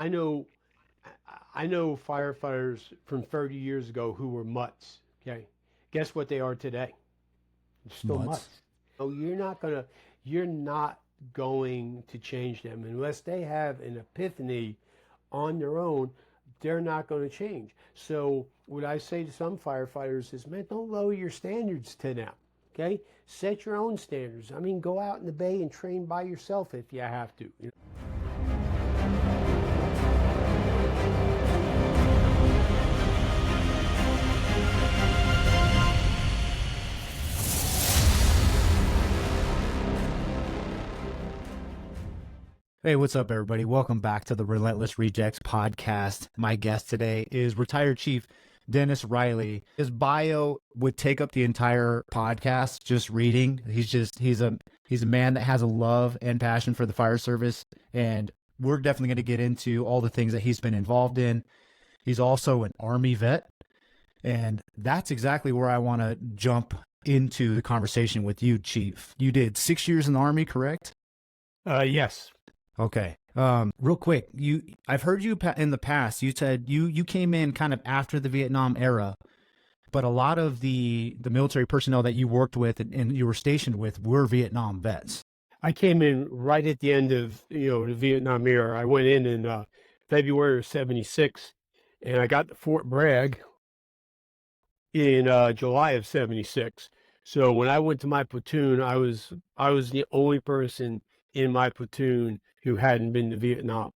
I know I know firefighters from 30 years ago who were mutts. Okay, guess what they are today? They're still Mutts. mutts. So you're not going to change them unless they have an epiphany on their own. They're not going to change. So what I say to some firefighters is, man, don't lower your standards to them. Okay, set your own standards. I mean, go out in the bay and train by yourself if you have to. Hey, what's up, everybody? Welcome back to the Relentless Rejects podcast. My guest today is retired Chief Dennis Reilly. His bio would take up the entire podcast just reading. He's a man that has a love and passion for the fire service, and we're definitely going to get into all the things that he's been involved in. He's also an Army vet, and that's exactly where I want to jump into the conversation with you, Chief. You did 6 years in the Army, correct? Yes. Okay. Real quick, I've heard you in the past. You said you came in kind of after the Vietnam era, but a lot of the military personnel that you worked with and you were stationed with were Vietnam vets. I came in right at the end of the Vietnam era. I went in February of '76, and I got to Fort Bragg in July of '76. So when I went to my platoon, I was the only person in my platoon who hadn't been to Vietnam.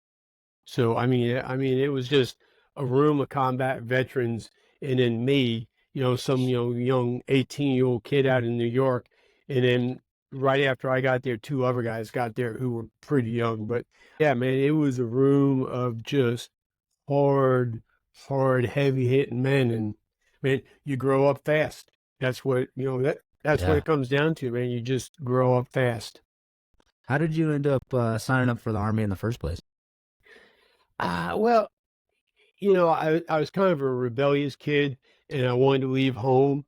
So I mean, it was just a room of combat veterans, and then me, some young 18-year-old kid out in New York, and then right after I got there, two other guys got there who were pretty young. But yeah, man, it was a room of just hard, hard, heavy hitting men, and man, you grow up fast. That's what that's what Yeah. it comes down to, man. You just grow up fast. How did you end up signing up for the Army in the first place? Well, I was kind of a rebellious kid, and I wanted to leave home.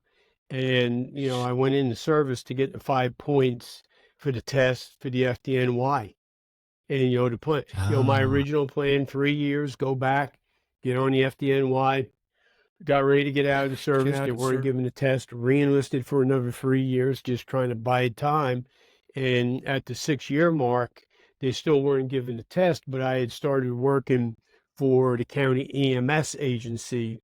And, I went in the service to get the 5 points for the test for the FDNY. And, the plan, my Ah, original plan, 3 years, go back, get on the FDNY, got ready to get out of the get service. out They of the weren't service. giving the test, re-enlisted for another 3 years, just trying to bide time. And at the 6 year mark, they still weren't giving the test, but I had started working for the county EMS agency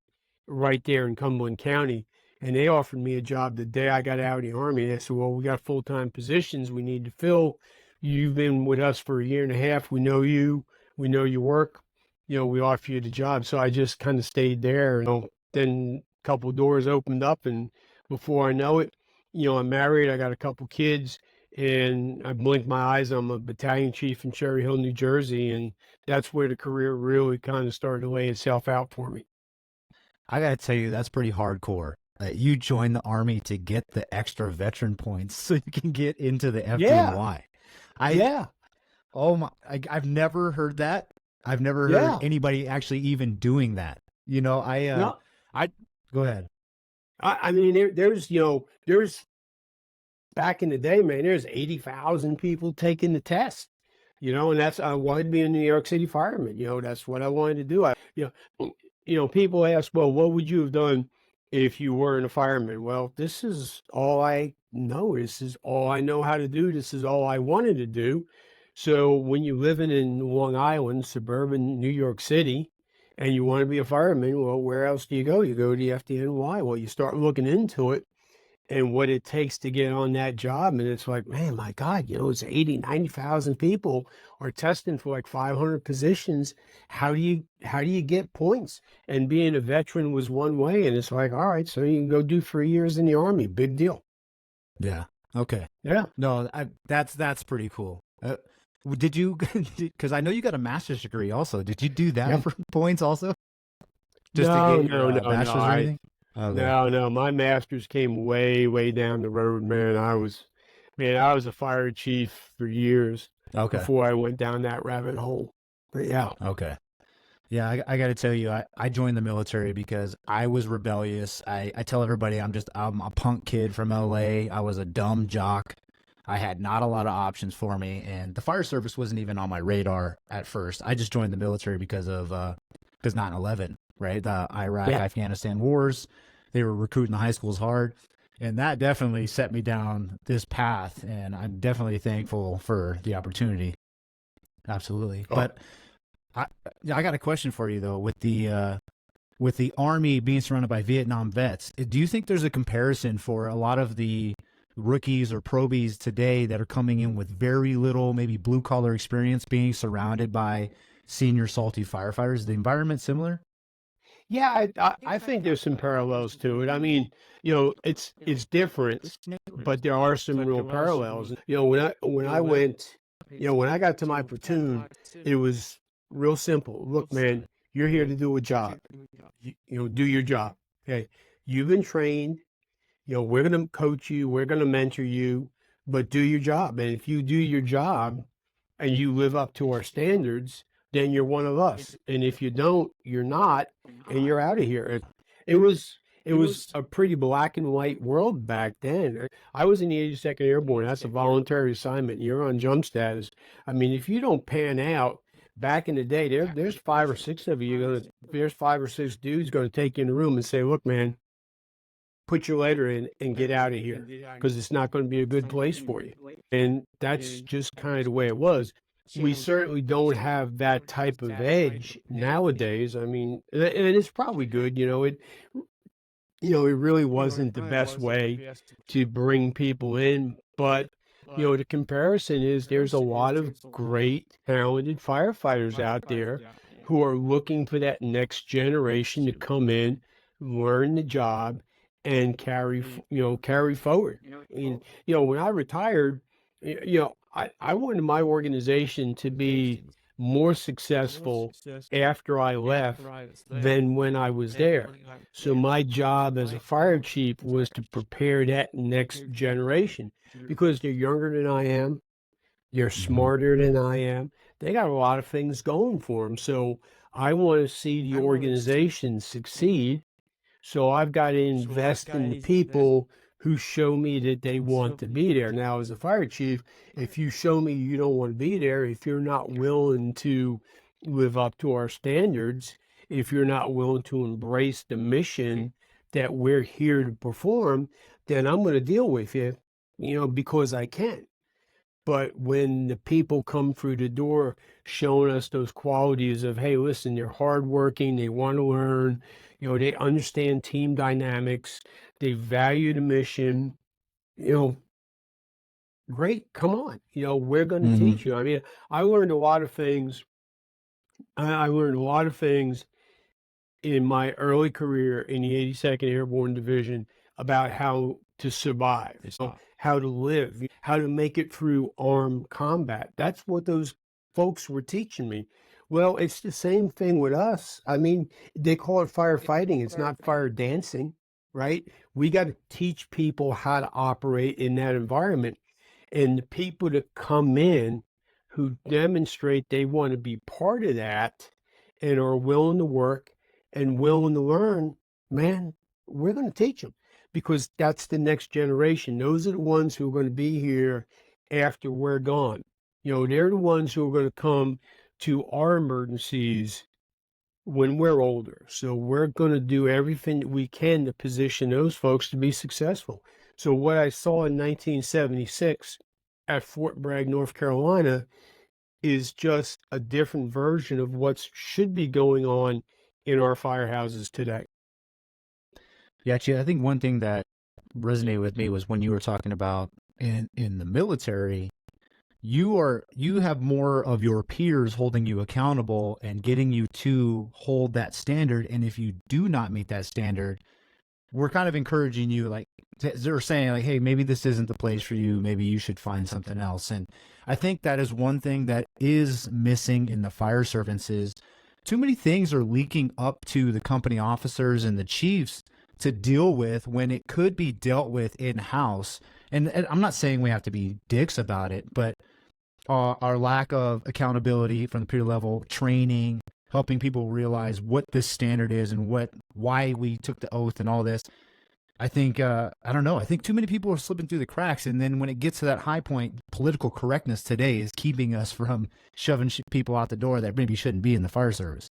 right there in Cumberland County. And they offered me a job the day I got out of the Army. They said, well, we got full-time positions we need to fill. You've been with us for a year and a half. We know you. We know your work. We offer you the job. So I just kind of stayed there. Then a couple doors opened up, and before I know it, I'm married. I got a couple kids, and I blinked my eyes. I'm a battalion chief in Cherry Hill, New Jersey, and that's where the career really kind of started to lay itself out for me. I gotta tell you, that's pretty hardcore. You joined the Army to get the extra veteran points so you can get into the Yeah, FDNY. I yeah, oh my, I've never heard that. I've never heard yeah. anybody actually even doing that. No, I go ahead. I mean, there's back in the day, man, there's 80,000 people taking the test. And that's I wanted to be a New York City fireman. That's what I wanted to do. People ask, well, what would you have done if you weren't a fireman? Well, this is all I know. This is all I know how to do. This is all I wanted to do. So when you're living in Long Island, suburban New York City, and you want to be a fireman, well, where else do you go? You go to the FDNY. Well, you start looking into it and what it takes to get on that job. And it's like, man, my God, it's 80, 90,000 people are testing for like 500 positions. How do you get points? And being a veteran was one way. And it's like, all right, so you can go do 3 years in the Army. Big deal. Yeah. Okay. Yeah. No, that's pretty cool. Did you? Because I know you got a master's degree also. Did you do that Yeah. for points also, just to No, get your no, no, no. bachelor's or anything? Okay. No. My master's came way, way down the road, man. I was a fire chief for years Okay. before I went down that rabbit hole. But yeah. Okay. Yeah, I got to tell you, I joined the military because I was rebellious. I tell everybody I'm a punk kid from LA. I was a dumb jock. I had not a lot of options for me, and the fire service wasn't even on my radar at first. I just joined the military because of because 9/11, right? The Iraq Yeah. Afghanistan wars. They were recruiting the high schools hard, and that definitely set me down this path. And I'm definitely thankful for the opportunity. Absolutely. Oh. But I got a question for you though. With the Army being surrounded by Vietnam vets, do you think there's a comparison for a lot of the rookies or probies today that are coming in with very little, maybe blue collar experience, being surrounded by senior salty firefighters? Is the environment similar? Yeah, I think there's some parallels to it. I mean, it's different, but there are some real parallels. When I got to my platoon, it was real simple. Look, man, you're here to do a job. Do your job. Okay, you've been trained. We're gonna coach you. We're gonna mentor you, but do your job. And if you do your job and you live up to our standards, then you're one of us. And if you don't, you're not, and you're out of here. It was a pretty black and white world back then. I was in the 82nd Airborne. That's a voluntary assignment. You're on jump status. I mean, if you don't pan out, back in the day, there's 5 or 6 of you. There's 5 or 6 dudes going to take you in the room and say, "Look, man, put your letter in and get out of here because it's not going to be a good place for you." And that's just kind of the way it was. We certainly don't have that type of edge nowadays. I mean, and it's probably good. It really wasn't the best way to bring people in, but the comparison is there's a lot of great, talented firefighters out there who are looking for that next generation to come in, learn the job, and carry forward. I mean, when I retired, I wanted my organization to be more successful after I left than when I was there. So my job as a fire chief was to prepare that next generation because they're younger than I am, they're smarter than I am. They got a lot of things going for them. So I want to see the organization succeed. So I've got to invest in the people who show me that they want to be there. Now, as a fire chief, if you show me you don't want to be there, if you're not willing to live up to our standards, if you're not willing to embrace the mission that we're here to perform, then I'm going to deal with you, because I can. But when the people come through the door showing us those qualities of, hey, listen, they're hardworking, they want to learn, they understand team dynamics, they value the mission, great, come on. We're going to teach you. I mean, I learned a lot of things. I learned a lot of things in my early career in the 82nd Airborne Division about how to survive, how to live, how to make it through armed combat. That's what those folks were teaching me. Well, it's the same thing with us. I mean, they call it firefighting. It's not fire dancing, right? We got to teach people how to operate in that environment. And the people that come in who demonstrate they want to be part of that and are willing to work and willing to learn, man, we're going to teach them because that's the next generation. Those are the ones who are going to be here after we're gone. They're the ones who are going to come to our emergencies when we're older. So we're going to do everything that we can to position those folks to be successful. So what I saw in 1976 at Fort Bragg, North Carolina, is just a different version of what should be going on in our firehouses today. Yeah, actually, I think one thing that resonated with me was when you were talking about in the military, you have more of your peers holding you accountable and getting you to hold that standard. And if you do not meet that standard, we're kind of encouraging you, like they're saying, like, hey, maybe this isn't the place for you. Maybe you should find something else. And I think that is one thing that is missing in the fire services. Too many things are leaking up to the company officers and the chiefs to deal with when it could be dealt with in-house. And I'm not saying we have to be dicks about it, but our lack of accountability from the peer level, training, helping people realize what this standard is and why we took the oath and all this. I think I don't know. I think too many people are slipping through the cracks, and then when it gets to that high point, political correctness today is keeping us from shoving people out the door that maybe shouldn't be in the fire service.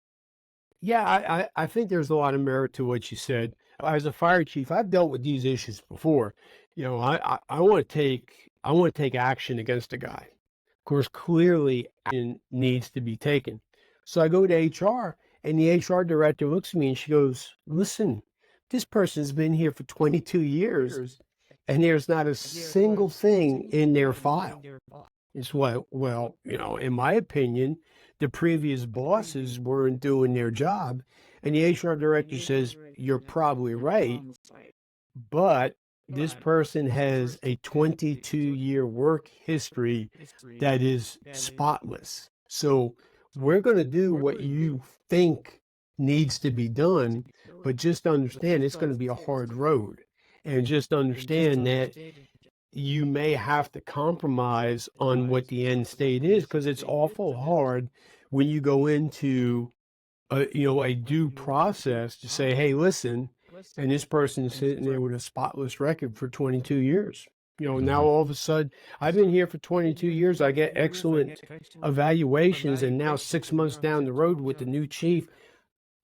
Yeah, I think there's a lot of merit to what you said. As a fire chief, I've dealt with these issues before. I want to take action against a guy. Of course, clearly action needs to be taken. So I go to HR, and the HR director looks at me and she goes, "Listen, this person's been here for 22 years, and there's not a single thing in their file." It's what, well, in my opinion, the previous bosses weren't doing their job. And the HR director says, "You're probably right, but this person has a 22-year work history that is spotless. So we're going to do what you think needs to be done, but just understand it's going to be a hard road. And just understand that you may have to compromise on what the end state is, because it's awful hard when you go into a due process to say, hey, listen, and this person's sitting there with a spotless record for 22 years. Now all of a sudden, I've been here for 22 years. I get excellent evaluations, and now 6 months down the road with the new chief,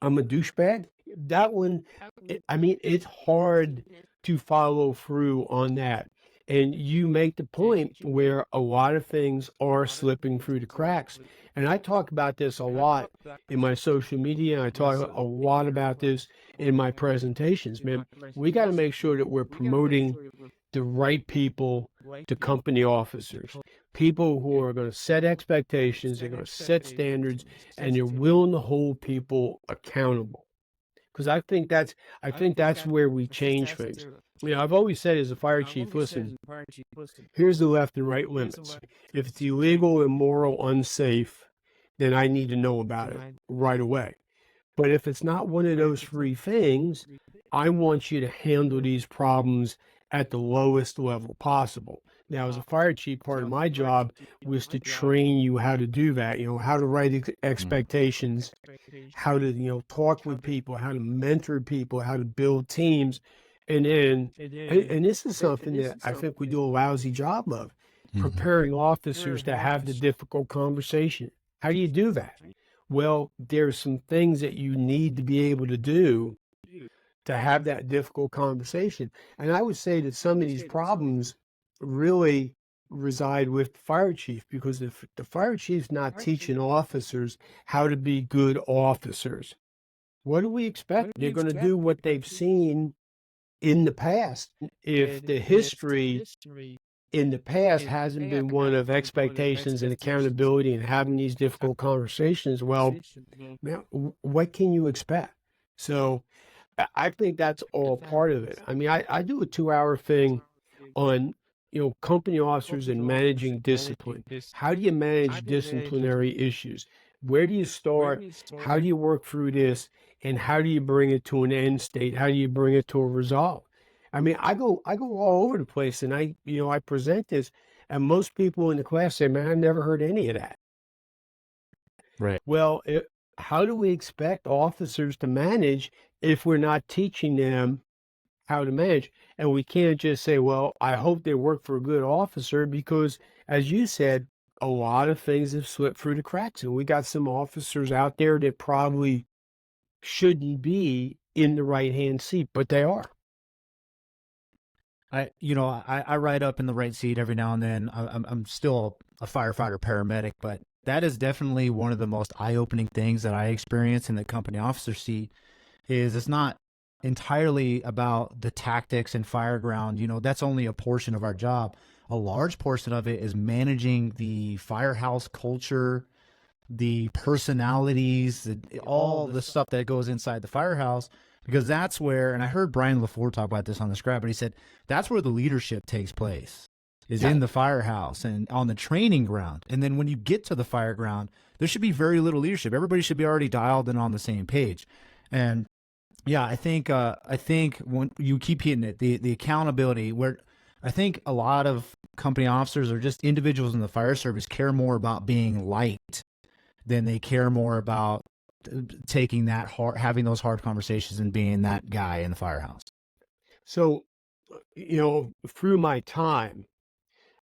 I'm a douchebag. That one, it's hard to follow through on that. And you make the point where a lot of things are slipping through the cracks. And I talk about this a lot in my social media. I talk a lot about this in my presentations, man. We got to make sure that we're promoting the right people to company officers, people who are going to set expectations, they're going to set standards, and they're willing to hold people accountable. Because I think that's where we change things. I've always said as a fire chief, listen, here's the left and right limits. If it's illegal, immoral, unsafe, then I need to know about it right away. But if it's not one of those three things, I want you to handle these problems at the lowest level possible. Now, as a fire chief, part of my job was to train you how to do that, how to write expectations, how to, talk with people, how to mentor people, how to build teams. And this is something that I think we do a lousy job of, preparing officers to have the difficult conversation. How do you do that? Well, there's some things that you need to be able to do to have that difficult conversation. And I would say that some of these problems really reside with the fire chief, because if the fire chief's not teaching officers how to be good officers, what do we expect? They're going to do what they've seen in the past. If the history in the past hasn't been one of expectations and accountability and having these difficult conversations, well, man, what can you expect? So I think that's all part of it. I do a 2-hour thing on, company officers and managing discipline. How do you manage disciplinary issues? Where do you start? How do you work through this? And how do you bring it to an end state? How do you bring it to a resolve? I go all over the place, and I present this, and most people in the class say, "Man, I've never heard any of that." Right. Well, how do we expect officers to manage if we're not teaching them how to manage? And we can't just say, "Well, I hope they work for a good officer," because, as you said, a lot of things have slipped through the cracks, and we got some officers out there that probably shouldn't be in the right-hand seat, but they are. I ride up in the right seat every now and then. I'm still a firefighter paramedic, but that is definitely one of the most eye-opening things that I experience in the company officer seat. Is it's not entirely about the tactics and fireground. That's only a portion of our job. A large portion of it is managing the firehouse culture, the personalities, all the stuff that goes inside the firehouse. Because that's where, and I heard Brian LaFleur talk about this on the scrap, but he said that's where the leadership takes place, is in the firehouse and on the training ground. And then when you get to the fire ground, there should be very little leadership. Everybody should be already dialed and on the same page. And yeah, I think when you keep hitting it, the accountability, where I think a lot of company officers or just individuals in the fire service care more about being liked than they care more about taking that hard, having those hard conversations and being that guy in the firehouse. So, through my time,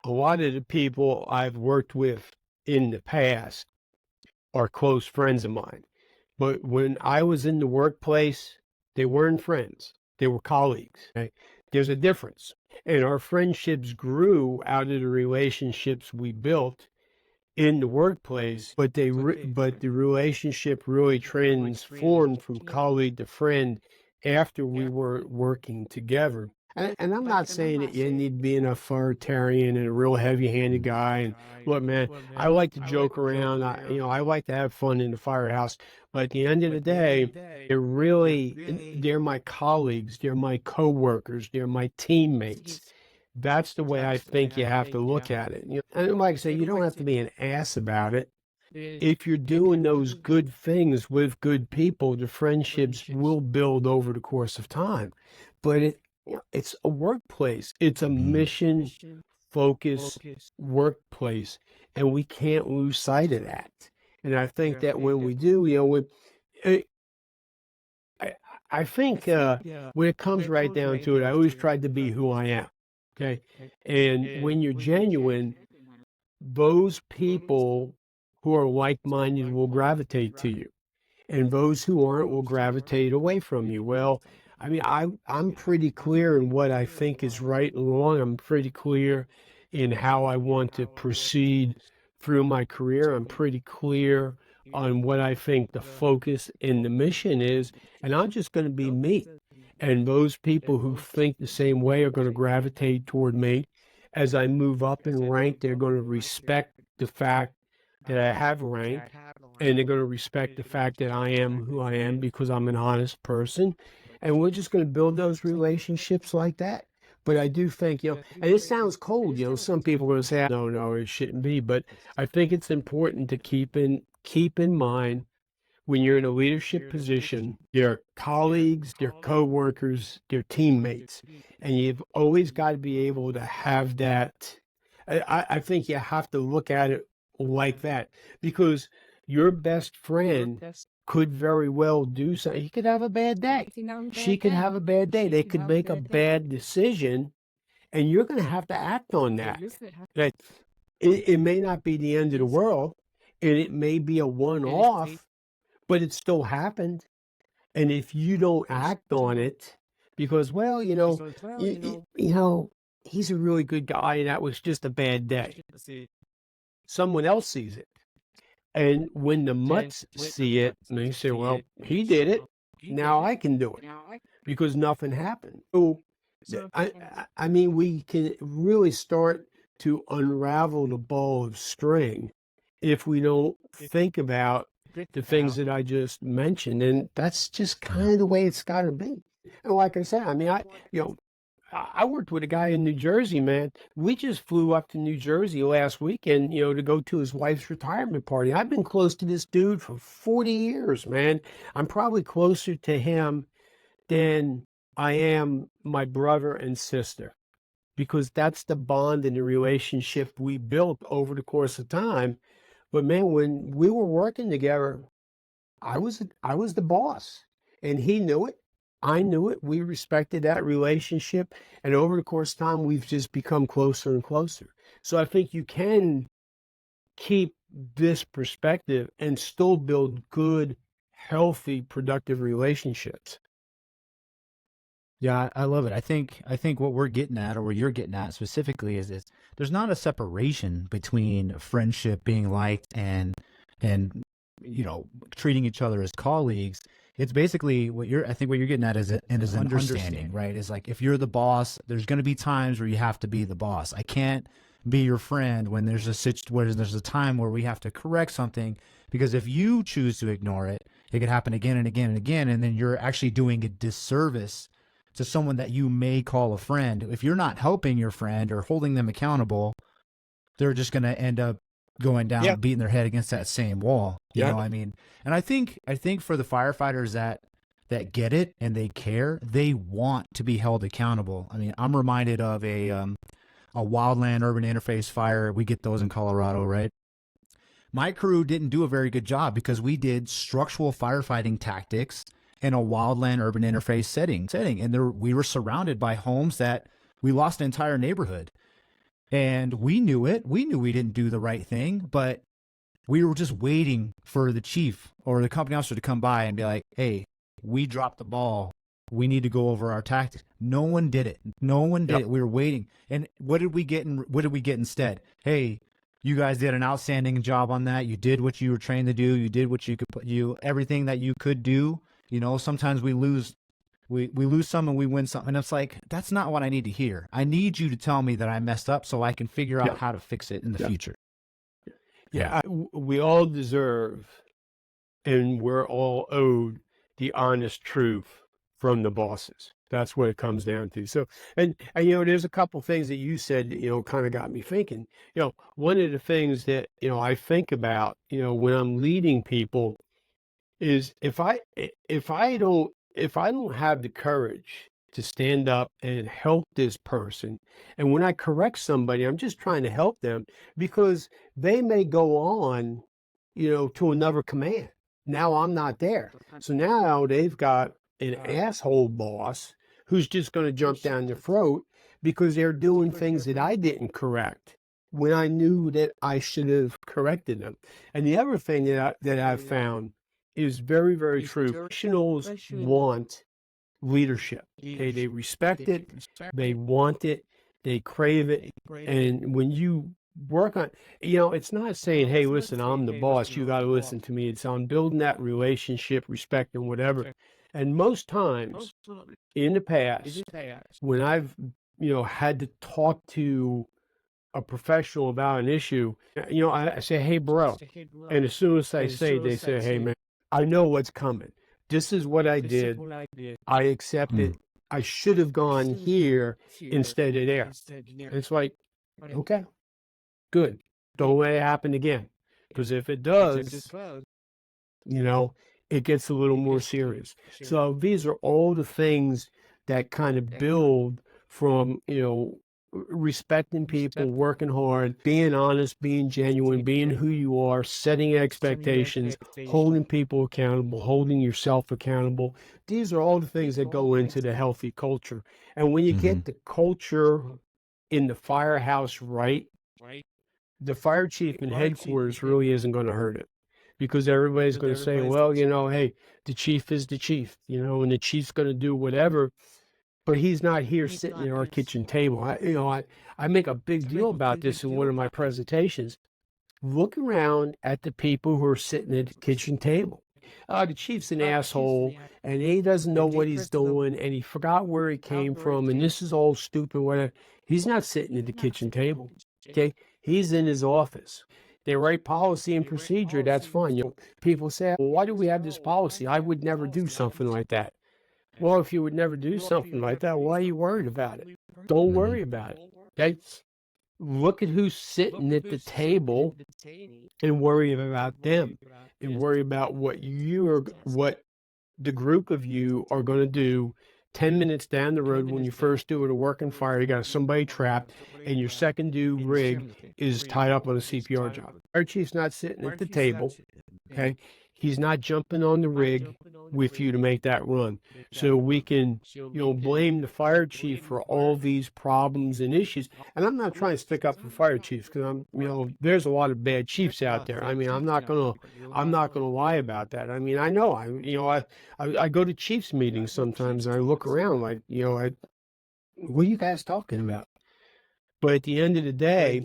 a lot of the people I've worked with in the past are close friends of mine. But when I was in the workplace, they weren't friends. They were colleagues. Okay? There's a difference. And our friendships grew out of the relationships we built in the workplace, but but the relationship really transformed from colleague to friend after we were working together. And I'm not saying that you need to be an authoritarian and a real heavy-handed guy. And look, man, I like to joke around. I like to have fun in the firehouse. But at the end of the day, they're my colleagues, they're my coworkers, they're my teammates. That's the way I think you have to look at it. And like I say, you don't have to be an ass about it. If you're doing those good things with good people, the friendships will build over the course of time. But it's a workplace. It's a mission focused workplace, and we can't lose sight of that. And I think that when we do, eh, I, I think when it comes right down to it, I always tried to be who I am. Okay. And when you're genuine, those people who are like minded will gravitate to you, and those who aren't will gravitate away from you. Well, I mean, I'm pretty clear in what I think is right and wrong. I'm pretty clear in how I want to proceed through my career. I'm pretty clear on what I think the focus and the mission is, and I'm just going to be me. And those people who think the same way are going to gravitate toward me. As I move up in rank, they're going to respect the fact that I have rank, and they're going to respect the fact that I am who I am because I'm an honest person. And we're just going to build those relationships like that. But I do think, and it sounds cold, some people are going to say, no, no, it shouldn't be. But I think it's important to keep in mind when you're in a leadership position, their colleagues, their coworkers, their teammates, and you've always got to be able to have that. I think you have to look at it like that, because your best friend could very well do something. He could have a bad day. She could have a bad day. They could make a bad decision, and you're going to have to act on that. That it may not be the end of the world, and it may be a one-off, but it still happened. And if you don't act on it, because, well, he's a really good guy, and that was just a bad day. Someone else sees it. And when the mutts see it, they say, well, he did it. Now I can do it because nothing happened. So, I mean, we can really start to unravel the ball of string if we don't think about the things that I just mentioned. And that's just kind of the way it's got to be. And like I said, I mean, I worked with a guy in New Jersey, man. We just flew up to New Jersey last weekend, to go to his wife's retirement party. I've been close to this dude for 40 years, man. I'm probably closer to him than I am my brother and sister, because that's the bond and the relationship we built over the course of time. But man, when we were working together, I was the boss, and he knew it. I knew it. We respected that relationship, and over the course of time, we've just become closer and closer. So I think you can keep this perspective and still build good, healthy, productive relationships. Yeah, I love it. I think what we're getting at, or what you're getting at specifically, is there's not a separation between friendship being liked and treating each other as colleagues. It's basically I think what you're getting at is an understanding, right? It's like, if you're the boss, there's going to be times where you have to be the boss. I can't be your friend when there's a time where we have to correct something, because if you choose to ignore it, it could happen again and again and again, and then you're actually doing a disservice to someone that you may call a friend. If you're not helping your friend or holding them accountable, they're just going to end up going down and beating their head against that same wall. You know what I mean? And I think for the firefighters that get it and they care, they want to be held accountable. I mean, I'm reminded of a wildland urban interface fire. We get those in Colorado, right? My crew didn't do a very good job because we did structural firefighting tactics, in a wildland urban interface setting. And we were surrounded by homes that we lost an entire neighborhood. And we knew it. We knew we didn't do the right thing, but we were just waiting for the chief or the company officer to come by and be like, hey, we dropped the ball. We need to go over our tactics. No one did it. No one did it. We were waiting. And what did we get instead? Hey, you guys did an outstanding job on that. You did what you were trained to do. You did what you could everything that you could do. You know, sometimes we lose some and we win some. And it's like, that's not what I need to hear. I need you to tell me that I messed up so I can figure out how to fix it in the future. Yeah, we all deserve, and we're all owed the honest truth from the bosses. That's what it comes down to. So, and you know, there's a couple things that you said, you know, kind of got me thinking. You know, one of the things that, you know, I think about, you know, when I'm leading people is if I don't have the courage to stand up and help this person, and when I correct somebody, I'm just trying to help them because they may go on, you know, to another command. Now I'm not there. So now they've got an asshole boss who's just going to jump down their throat because they're doing things that I didn't correct when I knew that I should have corrected them. And the other thing that I've found is very, very true. Professionals want leadership. Okay, they respect it, they want it, they crave it. And when you work on, you know, it's not saying, hey, listen, I'm the boss, you got to listen to me. It's on building that relationship, respect, and whatever. And most times in the past, when I've, you know, had to talk to a professional about an issue, you know, I say, hey, bro. And as soon as I say, they say, hey, man, I know what's coming. This is what I did. I accept it. I should have gone here instead of there. And it's like, okay, good. Don't let it happen again. Because if it does, you know, it gets a little more serious. So these are all the things that kind of build from, you know, respecting people, working hard, being honest, being genuine, being who you are, setting expectations, holding people accountable, holding yourself accountable. These are all the things that go into the healthy culture. And when you get the culture in the firehouse right, the fire chief in headquarters really isn't going to hurt it. Because everybody's going to say, well, you know, hey, the chief is the chief, you know, and the chief's going to do whatever, but he's not here sitting at our kitchen table. I make a big deal about this in one of my presentations. Look around at the people who are sitting at the kitchen table. The chief's an asshole, and he doesn't know what he's doing, and he forgot where he came from, and this is all stupid, whatever. He's not sitting at the kitchen table, okay? He's in his office. They write policy and procedure, that's fine. You know, people say, well, why do we have this policy? I would never do something like that. Well, if you would never do something like that, why are you worried about it? Don't worry about it, okay? Look at who's sitting at the table and worry about them and worry about what the group of you are going to do 10 minutes down the road when you first do it, a working fire, you got somebody trapped, and your second due rig is tied up on a CPR job. Our chief's not sitting at the table, okay? He's not jumping on the rig with you to make that run. So we can, you know, blame the fire chief for all these problems and issues. And I'm not trying to stick up for fire chiefs because you know, there's a lot of bad chiefs out there. I mean, I'm not gonna lie about that. I mean, I know, I go to chiefs meetings sometimes and I look around like, you know, what are you guys talking about? But at the end of the day,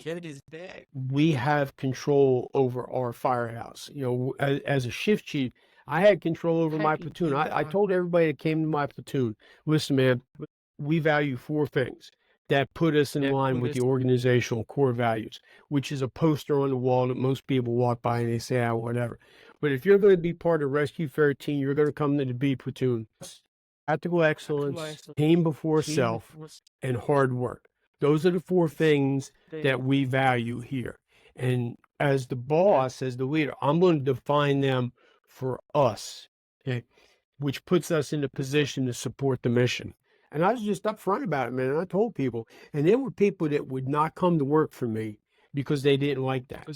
we have control over our firehouse. You know, as a shift chief, I had control over my platoon. I told everybody that came to my platoon, listen, man, we value 4 things that put us in line with the organizational core values, which is a poster on the wall that most people walk by and they say, whatever. But if you're going to be part of Rescue 13, you're going to come to the B platoon. Practical excellence, team before self, and hard work. Those are the 4 things that we value here. And as the boss, as the leader, I'm going to define them for us, okay, which puts us in a position to support the mission. And I was just upfront about it, man. And I told people, and there were people that would not come to work for me because they didn't like that.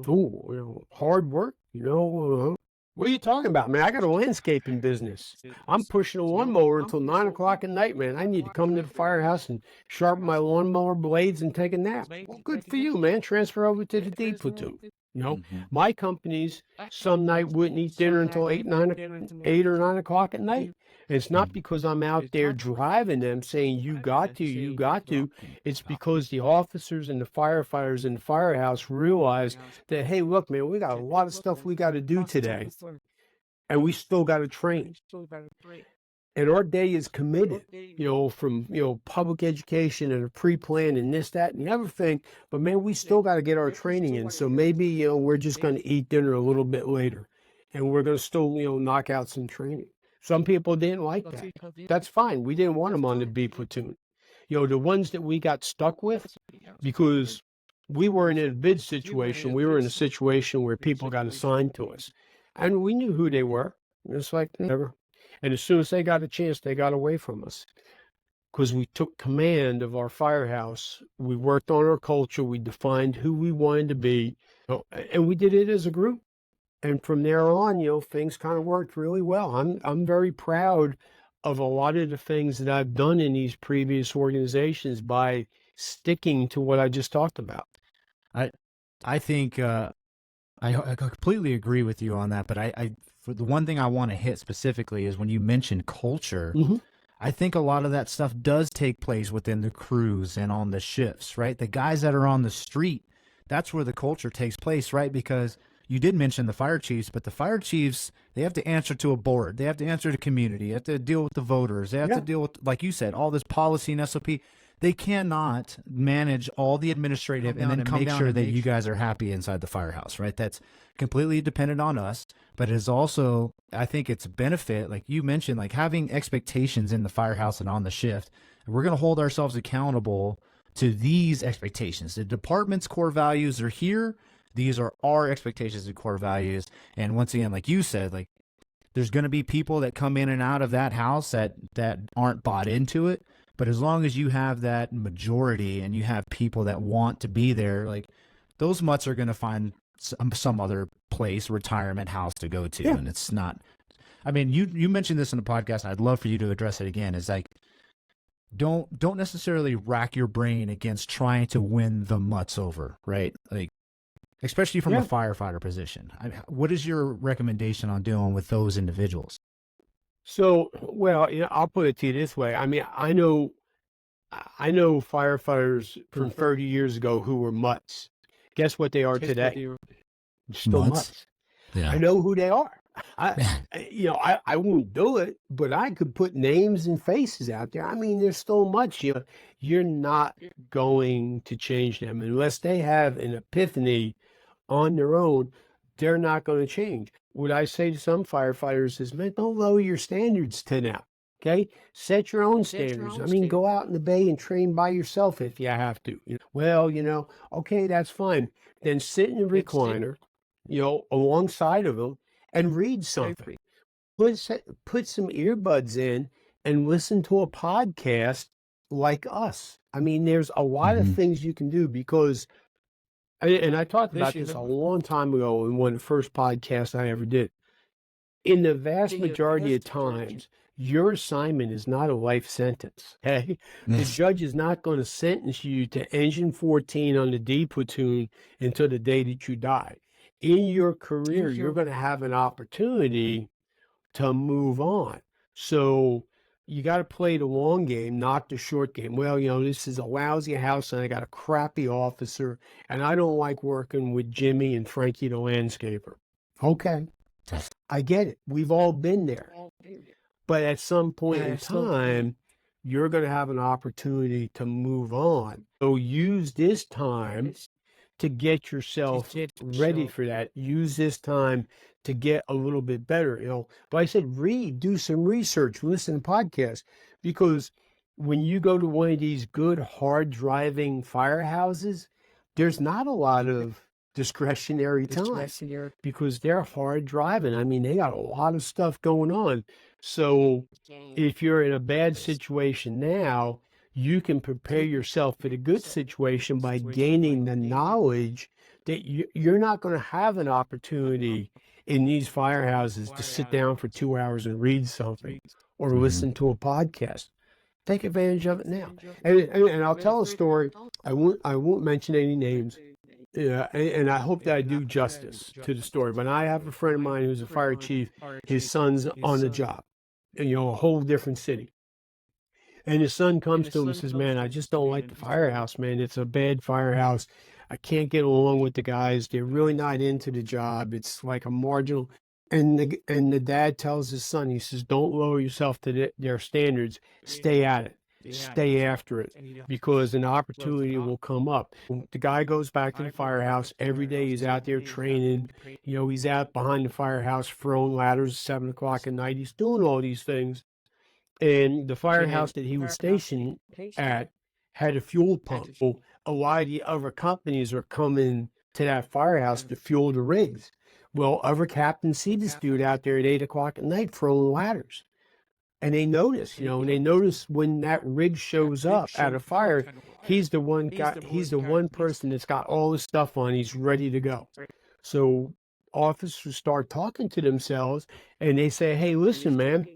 Ooh, you know, hard work, you know, What are you talking about, man? I got a landscaping business. I'm pushing a lawnmower until 9 o'clock at night, man. I need to come to the firehouse and sharpen my lawnmower blades and take a nap. Well, good for you, man. Transfer over to the D platoon. You know, Mhm. my companies some night wouldn't eat dinner until 8 or 9 o'clock at night. And it's not Mhm. because I'm out there driving them saying you got to, you got to. It's because the officers and the firefighters in the firehouse realize that, hey, look, man, we got a lot of stuff we got to do today, and we still got to train. And our day is committed, from, public education and a pre-plan and this, that, and the other thing. But man, we still got to get our training in. So maybe, we're just going to eat dinner a little bit later, and we're going to still, knock out some training. Some people didn't like that. That's fine. We didn't want them on the B platoon. The ones that we got stuck with, because we weren't in a bid situation. We were in a situation where people got assigned to us, and we knew who they were. It's like, never. And as soon as they got a chance, they got away from us because we took command of our firehouse. We worked on our culture. We defined who we wanted to be, and we did it as a group. And from there on, things kind of worked really well. I'm very proud of a lot of the things that I've done in these previous organizations by sticking to what I just talked about. I think I completely agree with you on that. But I for the one thing I want to hit specifically is when you mentioned culture. Mhm. I think a lot of that stuff does take place within the crews and on the shifts, right? The guys that are on the street, that's where the culture takes place, right? Because you did mention the fire chiefs, but the fire chiefs, they have to answer to a board. They have to answer to community. They have to deal with the voters. They have to deal with, like you said, all this policy and SOP. They cannot manage all the administrative and then make sure that you guys are happy inside the firehouse, right? That's completely dependent on us, but it is also, I think it's a benefit, like you mentioned, like having expectations in the firehouse and on the shift. We're going to hold ourselves accountable to these expectations. The department's core values are here. These are our expectations and core values. And once again, like you said, like there's going to be people that come in and out of that house that aren't bought into it. But as long as you have that majority and you have people that want to be there, like those mutts are going to find some other place, retirement house to go to. Yeah. And it's not, I mean, you mentioned this in the podcast, and I'd love for you to address it again. Is like, don't necessarily rack your brain against trying to win the mutts over, right? Like, especially from a firefighter position. What is your recommendation on dealing with those individuals? So, well, I'll put it to you this way. I mean, I know firefighters from 30 years ago who were mutts. Guess what they are today? Still mutts. Yeah. I know who they are. I won't do it, but I could put names and faces out there. I mean, there's still mutts. You're not going to change them unless they have an epiphany on their own. They're not going to change. What I say to some firefighters is, man, don't lower your standards to them. Okay, set your own standards. I mean, go out in the bay and train by yourself if you have to. Well, okay, that's fine. Then sit in the recliner, alongside of them and read something. Put some earbuds in and listen to a podcast like us. I mean, there's a lot of things you can do because, and I talked about this a long time ago in one of the first podcasts I ever did. In the vast majority of times, your assignment is not a life sentence. Okay, the judge is not going to sentence you to engine 14 on the D platoon until the day that you die. In your career, you're going to have an opportunity to move on. So you got to play the long game, not the short game. Well, this is a lousy house and I got a crappy officer and I don't like working with Jimmy and Frankie the landscaper. Okay, I get it. We've all been there. But at some point in time, you're going to have an opportunity to move on. So use this time to get yourself ready for that. Use this time to get a little bit better. But I said, do some research, listen to podcasts, because when you go to one of these good, hard driving firehouses, there's not a lot of discretionary time because they're hard driving. I mean, they got a lot of stuff going on. So if you're in a bad situation now, you can prepare yourself for the good situation by gaining the knowledge that you're not going to have an opportunity in these firehouses to sit down for 2 hours and read something or Hmm. listen to a podcast. Take advantage of it now. And I'll tell a story. I won't mention any names. Yeah, and I hope that I do justice to the story. But I have a friend of mine who's a fire chief. His son's on the job, a whole different city. And his son comes to him and says, "Man, I just don't like the firehouse, man. It's a bad firehouse. I can't get along with the guys. They're really not into the job. It's like a marginal." And the dad tells his son, he says, "Don't lower yourself to their standards. Stay at it. Stay after it, because an opportunity will come up." The guy goes back to the firehouse every day. He's out there training. He's out behind the firehouse throwing ladders at 7 o'clock at night. He's doing all these things. And the firehouse that he was stationed at had a fuel pump. Well, a lot of the other companies are coming to that firehouse to fuel the rigs. Well, other captains see this dude out there at 8 o'clock at night throwing ladders. And they notice, and they notice when that rig shows up at a fire, he's the one person that's got all the stuff on, he's ready to go. So officers start talking to themselves and they say, "Hey, listen, man,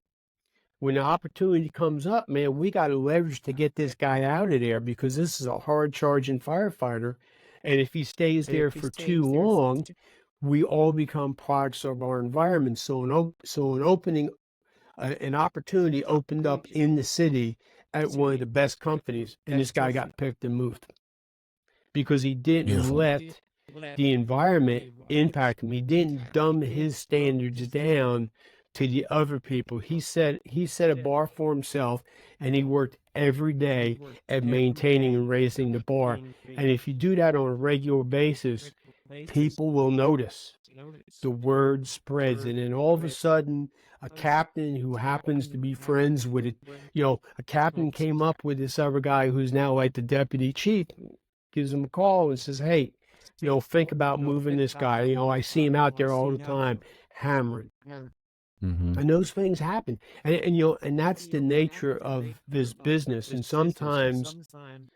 when the opportunity comes up, man, we got to leverage to get this guy out of there, because this is a hard charging firefighter. And if he stays there for too long, we all become products of our environment." So an opportunity opened up in the city at one of the best companies, and this guy got picked and moved because he didn't Beautiful. let the environment impact him. He didn't dumb his standards down to the other people. He set a bar for himself, and he worked every day at maintaining and raising the bar. And if you do that on a regular basis, people will notice. The word spreads, and then all of a sudden, a captain who happens to be friends with it, a captain came up with this other guy who's now like the deputy chief, gives him a call and says, "Hey, think about moving this guy. I see him out there all the time hammering." Hmm. And those things happen. And that's the nature of this business. And sometimes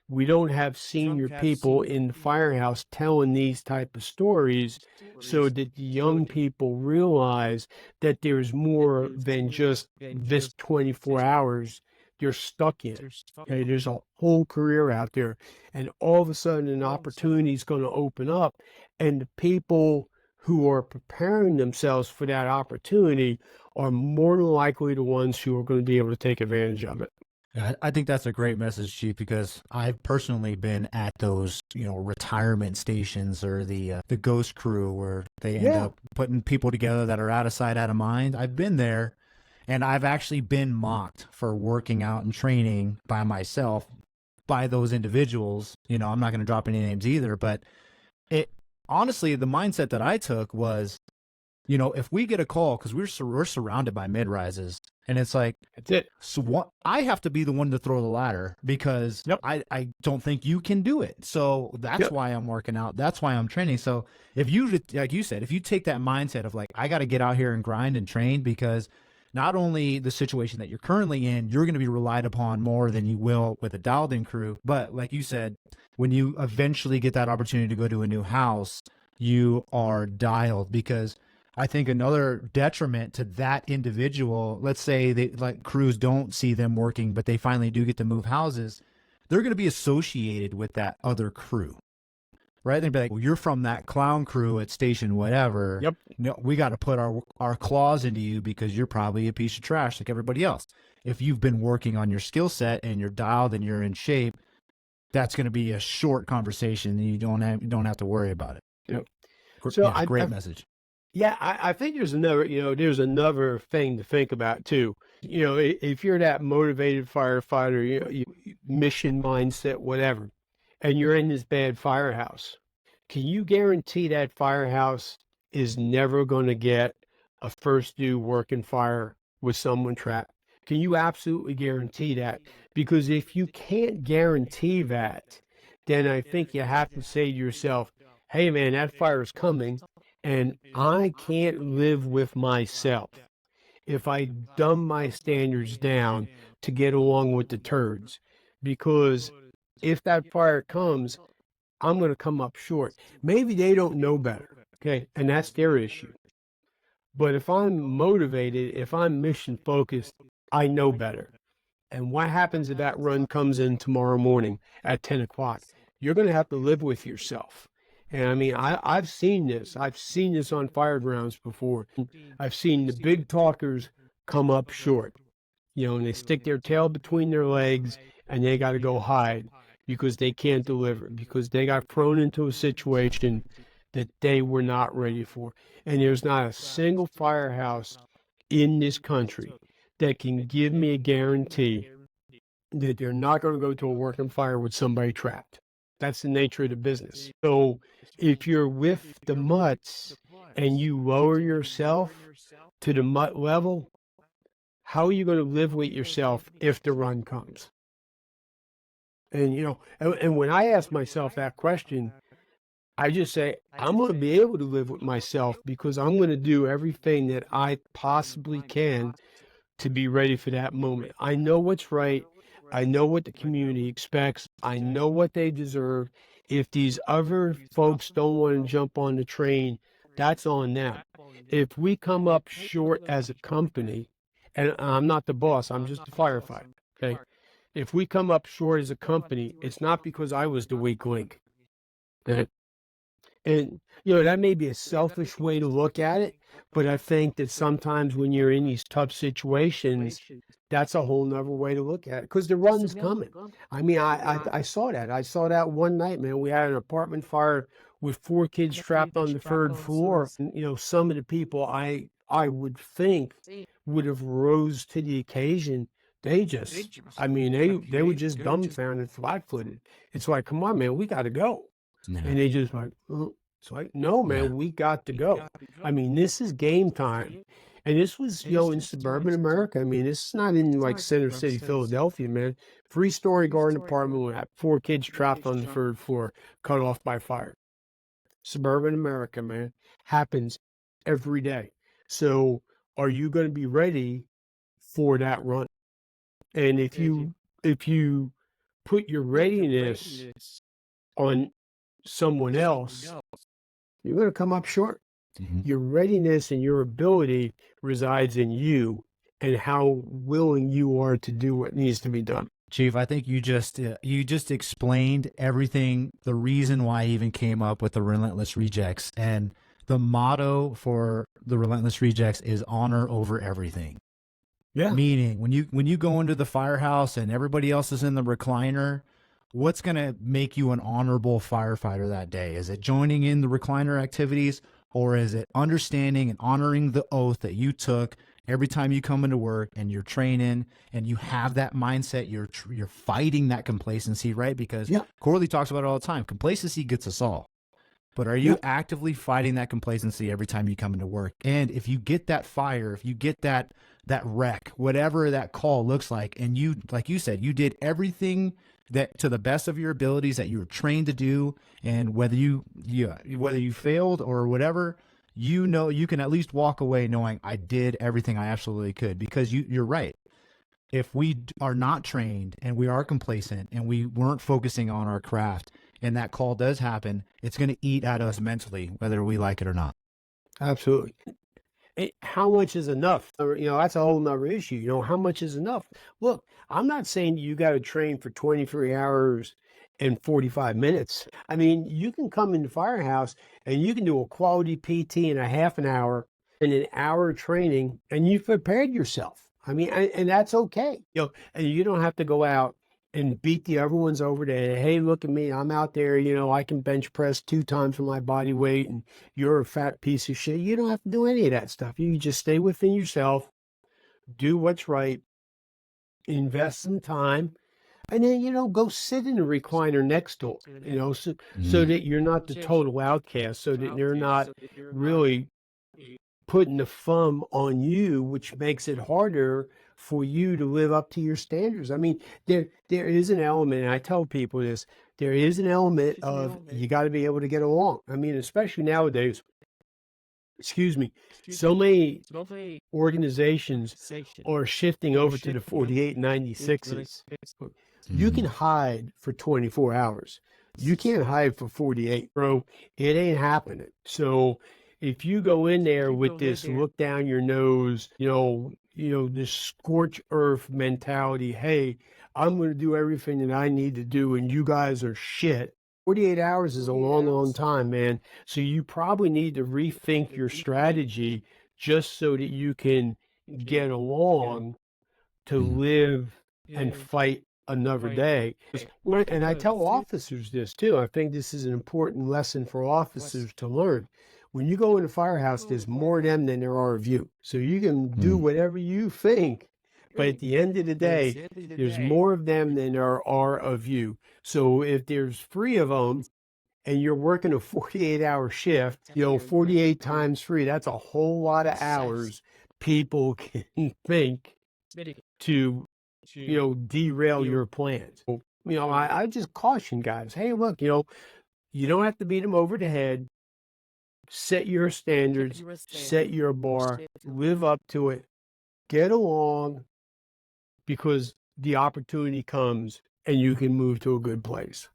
we don't have senior people in the firehouse telling these type of stories so that the young people realize that there's more than just this 24 hours you're stuck in. Okay, there's a whole career out there, and all of a sudden an opportunity is going to open up, and the people who are preparing themselves for that opportunity are more than likely the ones who are going to be able to take advantage of it. Yeah, I think that's a great message, Chief, because I've personally been at those, retirement stations or the ghost crew where they end Yeah. up putting people together that are out of sight, out of mind. I've been there, and I've actually been mocked for working out and training by myself by those individuals. I'm not going to drop any names either, but it honestly, the mindset that I took was, if we get a call, because we're surrounded by mid-rises, and it's like, That's it. so what, I have to be the one to throw the ladder because Yep. I don't think you can do it. So that's Yep. why I'm working out. That's why I'm training. So if you, like you said, if you take that mindset of like, I got to get out here and grind and train, because not only the situation that you're currently in, you're going to be relied upon more than you will with a dialed in crew. But like you said, when you eventually get that opportunity to go to a new house, you are dialed. Because I think another detriment to that individual, let's say they like crews don't see them working, but they finally do get to move houses, they're going to be associated with that other crew, right? They'd be like, "Well, you're from that clown crew at station whatever. Yep. No, we got to put our claws into you because you're probably a piece of trash like everybody else." If you've been working on your skill set and you're dialed and you're in shape, that's going to be a short conversation, and you don't have to worry about it. Yep. So Yeah, great message. yeah, I think there's another thing to think about too. If you're that motivated firefighter, mission mindset, whatever, and you're in this bad firehouse, can you guarantee that firehouse is never going to get a first due working fire with someone trapped? Can you absolutely guarantee that? Because if you can't guarantee that, then I think you have to say to yourself, "Hey man, that fire is coming, and I can't live with myself if I dumb my standards down to get along with the turds. Because if that fire comes, I'm going to come up short." Maybe they don't know better, okay? And that's their issue. But if I'm motivated, if I'm mission focused, I know better. And what happens if that run comes in tomorrow morning at 10 o'clock? You're going to have to live with yourself. And I mean, I've seen this. I've seen this on fire grounds before. I've seen the big talkers come up short, and they stick their tail between their legs and they got to go hide because they can't deliver, because they got thrown into a situation that they were not ready for. And there's not a single firehouse in this country that can give me a guarantee that they're not going to go to a working fire with somebody trapped. That's the nature of the business. So if you're with the mutts and you lower yourself to the mutt level, how are you going to live with yourself if the run comes? And when I ask myself that question, I just say, I'm going to be able to live with myself because I'm going to do everything that I possibly can to be ready for that moment. I know what's right. I know what the community expects. I know what they deserve. If these other folks don't want to jump on the train, that's on them. If we come up short as a company, and I'm not the boss, I'm just a firefighter, okay? If we come up short as a company, it's not because I was the weak link. Okay? And, that may be a selfish way to look at it, but I think that sometimes when you're in these tough situations, that's a whole nother way to look at it because the run's coming. I mean, I saw that. I saw that one night, man. We had an apartment fire with 4 kids trapped on the 3rd floor. And, some of the people I would think would have rose to the occasion. I mean, they were just dumbfounded, flat-footed. It's like, come on, man, we got to go. And they just like, oh. It's like, no, man, we got to go. I mean, this is game time. And this was, in suburban America. I mean, this is not in like Center City, Philadelphia, man. 3-story garden apartment with 4 kids trapped on the 3rd floor, cut off by fire. Suburban America, man, happens every day. So are you going to be ready for that run? And if you put your readiness on someone else, you're going to come up short. Mm-hmm. Your readiness and your ability resides in you and how willing you are to do what needs to be done. Chief, I think you just explained everything, the reason why I even came up with the Relentless Rejects. And the motto for the Relentless Rejects is honor over everything. Yeah. Meaning when you go into the firehouse and everybody else is in the recliner, what's going to make you an honorable firefighter that day? Is it joining in the recliner activities, or is it understanding and honoring the oath that you took every time you come into work and you're training and you have that mindset? You're fighting that complacency, right? Because Corley talks about it all the time. Complacency gets us all. But are you actively fighting that complacency every time you come into work? And if you get that fire, if you get that wreck, whatever that call looks like, and you, like you said, you did everything that to the best of your abilities that you were trained to do, and whether you failed or whatever, you can at least walk away knowing I did everything I absolutely could. Because you're right. If we are not trained and we are complacent and we weren't focusing on our craft, and that call does happen, it's going to eat at us mentally, whether we like it or not. Absolutely. How much is enough? That's a whole nother issue. How much is enough? Look, I'm not saying you got to train for 23 hours and 45 minutes. I mean, you can come in the firehouse and you can do a quality PT in a half an hour and an hour training, and you've prepared yourself. I mean, and that's okay. And you don't have to go out and beat the other ones over there. Hey, look at me. I'm out there. I can bench press 2 times my body weight, and you're a fat piece of shit. You don't have to do any of that stuff. You just stay within yourself, do what's right, invest some time, and then, go sit in the recliner next door, so that you're not the total outcast, so that they're not really putting the thumb on you, which makes it harder for you to live up to your standards. I mean, there is an element, and I tell people this, there is an element of you got to be able to get along. I mean, especially nowadays, so many organizations are shifting over to the 48 96s. You can hide for 24 hours. You can't hide for 48, bro. It ain't happening. So, if you go in there with this look down your nose, this scorch earth mentality, hey, I'm going to do everything that I need to do and you guys are shit. 48 hours is a long, long time, man. So you probably need to rethink your strategy just so that you can get along to Mhm. live and fight another day. And I tell officers this too. I think this is an important lesson for officers to learn. When you go in the firehouse, there's more of them than there are of you. So you can do Mm. whatever you think, but at the end of the day, there's more of them than there are of you. So if there's 3 of them and you're working a 48-hour shift, 48 times 3, that's a whole lot of hours people can think to, derail your plans. So, I just caution guys, hey, look, you don't have to beat them over the head. Set your standards, set your bar, live up to it, get along, because the opportunity comes and you can move to a good place.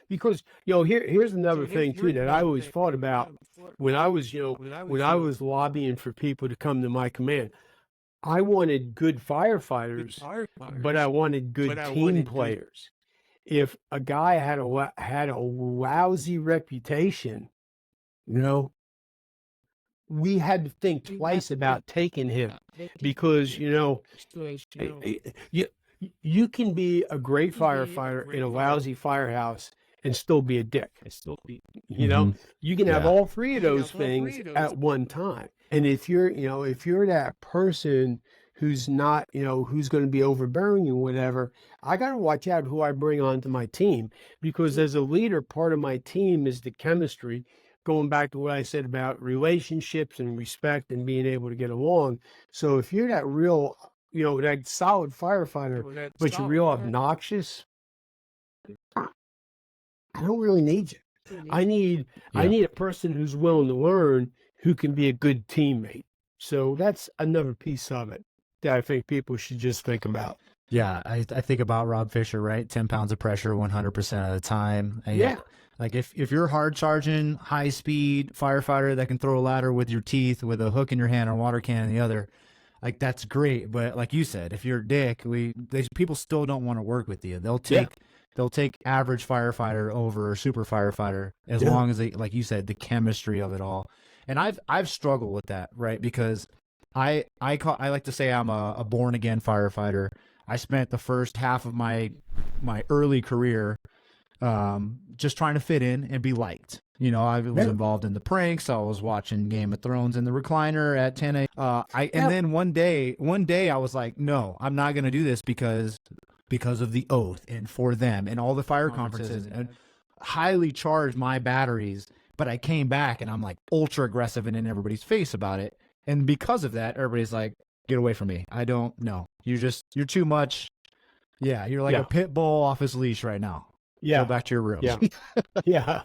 Because here's another thing too that I always thought about when I was when I was lobbying for people to come to my command. I wanted good firefighters, but I wanted good team players. If a guy had a lousy reputation, you know, we had to think twice about taking him because you you can be a great firefighter in a lousy firehouse and still be a dick. Mhm. You can have Yeah. all 3 of those things at one time. And if you're if you're that person who's not, who's going to be overbearing you, whatever, I got to watch out who I bring onto my team, because as a leader, part of my team is the chemistry. Going back to what I said about relationships and respect and being able to get along. So if you're that real, that solid firefighter, but you're real obnoxious, I don't really need you. I Yeah. need a person who's willing to learn, who can be a good teammate. So that's another piece of it that I think people should just think about. Yeah, I think about Rob Fisher, right? 10 pounds of pressure 100% of the time. And Yeah. like if you're hard charging, high speed firefighter that can throw a ladder with your teeth, with a hook in your hand and a water can in the other, like that's great. But like you said, if you're a dick, people still don't want to work with you. They'll take average firefighter over super firefighter as Yeah. long as they, like you said, the chemistry of it all. And I've struggled with that, right? Because I like to say I'm a born again firefighter. I spent the first half of my early career just trying to fit in and be liked. I was Yeah. involved in the pranks. I was watching Game of Thrones in the recliner at 10 a.m. And then one day I was like, no, I'm not going to do this because of the oath and for them and all the fire conferences and highly charged my batteries. But I came back and I'm like ultra aggressive and in everybody's face about it. And because of that, everybody's like, get away from me. I don't know. You're too much. Yeah, you're like Yeah. a pit bull off his leash right now. Yeah. Go back to your room. Yeah. Yeah.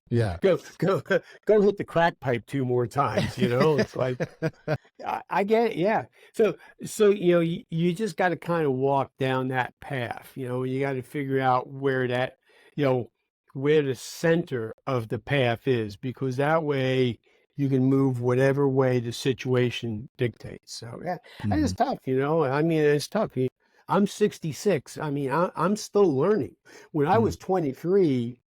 Yeah. Go hit the crack pipe 2 more times, It's like I get it, yeah. So you just got to kind of walk down that path, you got to figure out where that, where the center of the path is, because that way you can move whatever way the situation dictates. So yeah, and it's Mhm. tough, I mean, it's tough. I'm 66. I mean, I'm still learning. When I Mm. was 23,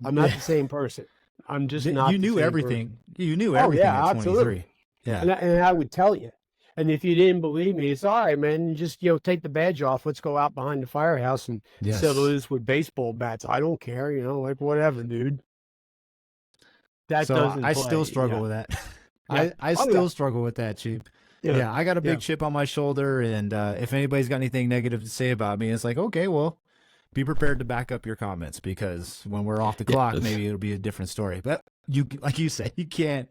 I'm not Yeah. the same person. I'm just You not the knew same person. everything. You knew Oh everything yeah, at absolutely. 23. Yeah. And I would tell you. And if you didn't believe me, it's all right, man. Just take the badge off. Let's go out behind the firehouse and settle Yes. this with baseball bats. I don't care, like whatever, dude. That So doesn't I still play. struggle Yeah, with that. yeah. I Oh yeah, still struggle with that, Chief. yeah, Yeah, I got a yeah, big chip on my shoulder, and if anybody's got anything negative to say about me, it's like, okay, well, be prepared to back up your comments because when we're off the clock, yeah. maybe it'll be a different story. But like you said, you can't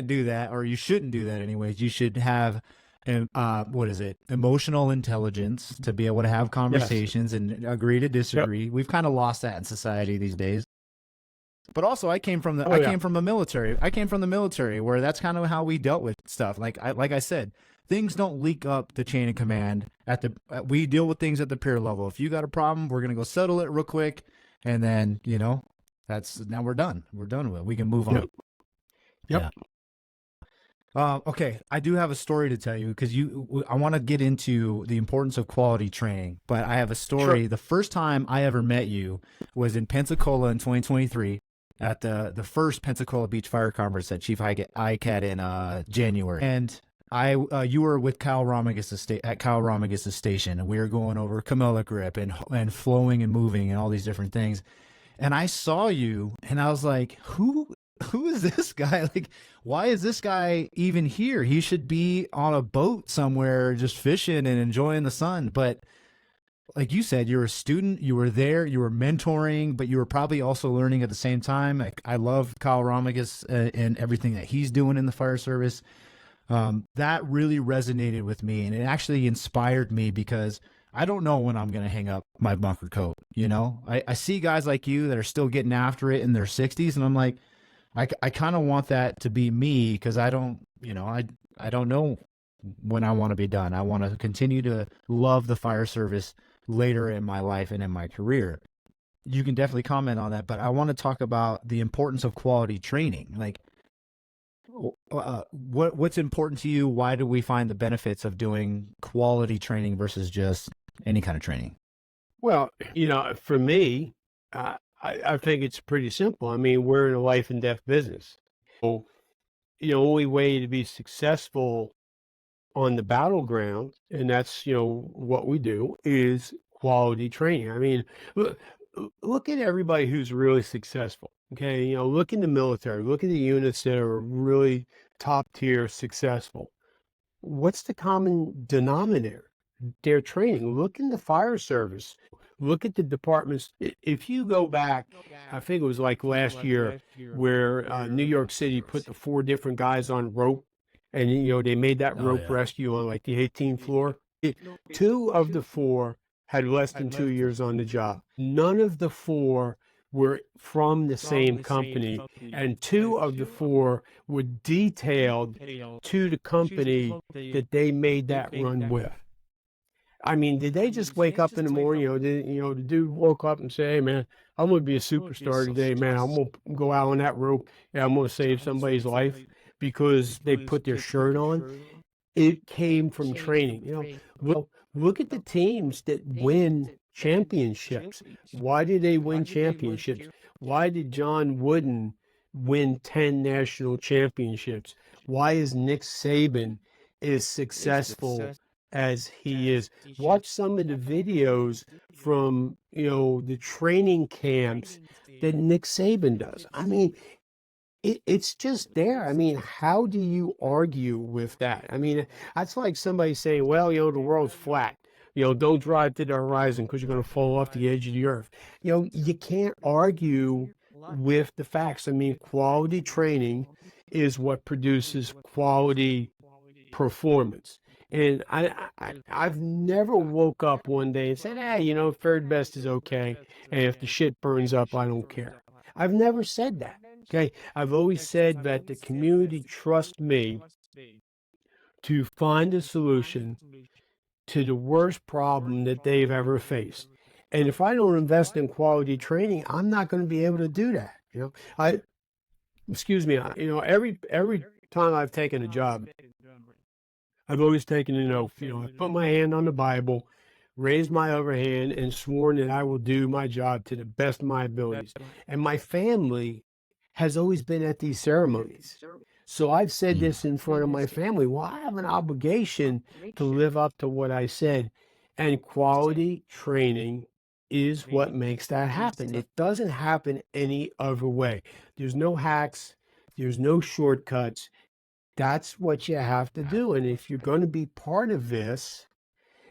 do that, or you shouldn't do that anyways. You should have, what is it? Emotional intelligence to be able to have Yes. conversations and agree to Yep. disagree. We've kind of lost that in society these days. But also, I came from Oh yeah. the military. I came from the military where that's kind of how we dealt with stuff. Like I said, things don't leak up the chain of command we deal with things at the peer level. If you got a problem, we're going to go settle it real quick. And then, Now we're done. We're done with it. We can move on. Yep. Yep. Yeah. Okay, I do have a story to tell you because I want to get into the importance of quality training, but I have a story. Sure. The first time I ever met you was in Pensacola in 2023 at the first Pensacola Beach Fire Conference at Chief ICAT in January, and you were with Kyle Romagus's station, and we were going over Camilla grip and flowing and moving and all these different things. And I saw you, and I was like, who is this guy? Like, why is this guy even here? He should be on a boat somewhere just fishing and enjoying the sun. But like you said, you're a student, you were there, you were mentoring, but you were probably also learning at the same time. Like, I love Kyle Romagus and everything that he's doing in the fire service. That really resonated with me, and it actually inspired me because I don't know when I'm going to hang up my bunker coat. You know, I see guys like you that are still getting after it in their 60s, and I'm like, I kind of want that to be me because I don't know when I want to be done. I want to continue to love the fire service later in my life and in my career. You can definitely comment on that, but I want to talk about the importance of quality training. Like, what's important to you? Why do we find the benefits of doing quality training versus just any kind of training? Well, for me, I think it's pretty simple. I mean, we're in a life and death business. So, the only way to be successful on the battleground, and that's, what we do, is quality training. I mean, look at everybody who's really successful. Okay. Look in the military, look at the units that are really top tier successful. What's the common denominator? Their training. Look in the fire service. Look at the departments. If you go back, I think it was like last year, where New York City put the 4 different guys on rope, and they made that rope rescue on like the 18th floor. 2 of the 4 had less than 2 years on the job. None of the 4 were from the same company, and 2 of the 4 were detailed to the company that they made that run with. I mean, did they just wake up in the morning? The dude woke up and say, "Hey, man, I'm going to be a superstar today, man. I'm going to go out on that rope, and I'm going to save somebody's life because they put their shirt on." It came from training. Look at the teams that win championships. Why did they win championships? Why did John Wooden win 10 national championships? Why is Nick Saban as successful as he is? Watch some of the videos from, the training camps that Nick Saban does. I mean, it's just there. I mean, how do you argue with that? I mean, that's like somebody saying, well, the world's flat. Don't drive to the horizon because you're going to fall off the edge of the earth. You can't argue with the facts. I mean, quality training is what produces quality performance. And I've never woke up one day and said, hey, third best is okay. And if the shit burns up, I don't care. I've never said that. Okay. I've always said that the community trusts me to find a solution to the worst problem that they've ever faced. And if I don't invest in quality training, I'm not going to be able to do that. Excuse me, every time I've taken a job, I've always taken an oath. I put my hand on the Bible, raised my other hand, and sworn that I will do my job to the best of my abilities. And my family has always been at these ceremonies. So I've said this in front of my family. Well, I have an obligation to live up to what I said. And quality training is what makes that happen. It doesn't happen any other way. There's no hacks. There's no shortcuts. That's what you have to do. And if you're going to be part of this,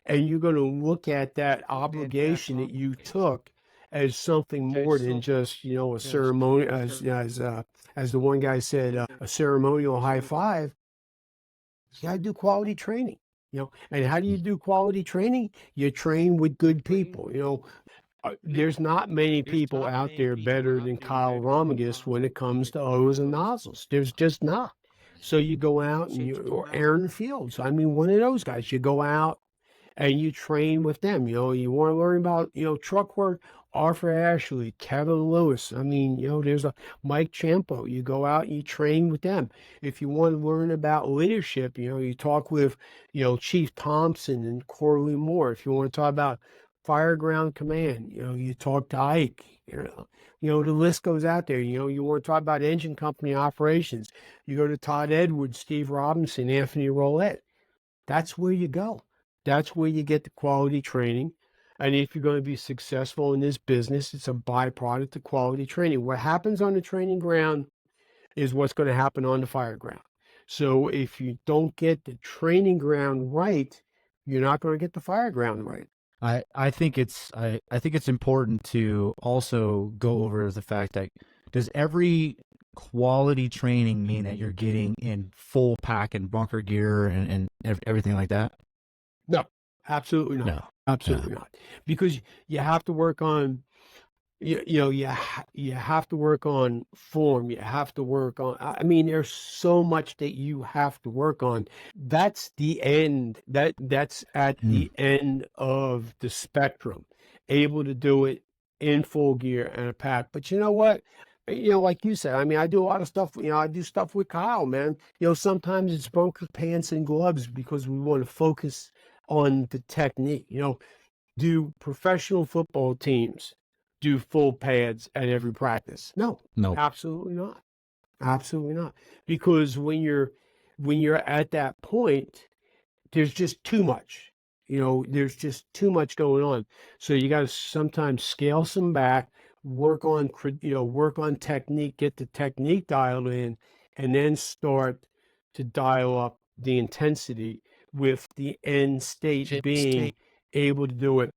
and you're going to look at that obligation that you took as something more than just, a ceremony, as the one guy said, a ceremonial high five, you got to do quality training. And how do you do quality training? You train with good people. There's not many people out there better than Kyle Romagus when it comes to O's and nozzles. There's just not. So you go out or Aaron Fields. I mean, one of those guys. You go out and you train with them. You want to learn about, truck work, Arthur Ashley, Kevin Lewis. I mean, there's a Mike Champo. You go out and you train with them. If you want to learn about leadership, you talk with, Chief Thompson and Corley Moore. If you want to talk about fire ground command, you talk to Ike. The list goes out there. You want to talk about engine company operations, you go to Todd Edwards, Steve Robinson, Anthony Roulette. That's where you go. That's where you get the quality training. And if you're going to be successful in this business, it's a byproduct of quality training. What happens on the training ground is what's going to happen on the fire ground. So if you don't get the training ground right, you're not going to get the fire ground right. I think it's important to also go over the fact that does every quality training mean that you're getting in full pack and bunker gear and everything like that? No, absolutely not. No. Absolutely not. Because you have to work on, you have to work on form. You have to work on, I mean, there's so much that you have to work on. That's the end. That's at the end of the spectrum. Able to do it in full gear and a pack. But you know what? Like you said, I mean, I do a lot of stuff. I do stuff with Kyle, man. Sometimes it's bunker pants and gloves because we want to focus on the technique. Do professional football teams do full pads at every practice? No, absolutely not. Absolutely not. Because when you're at that point, there's just too much. There's just too much going on. So you got to sometimes scale some back, work on technique, get the technique dialed in, and then start to dial up the intensity with the end state being able to do it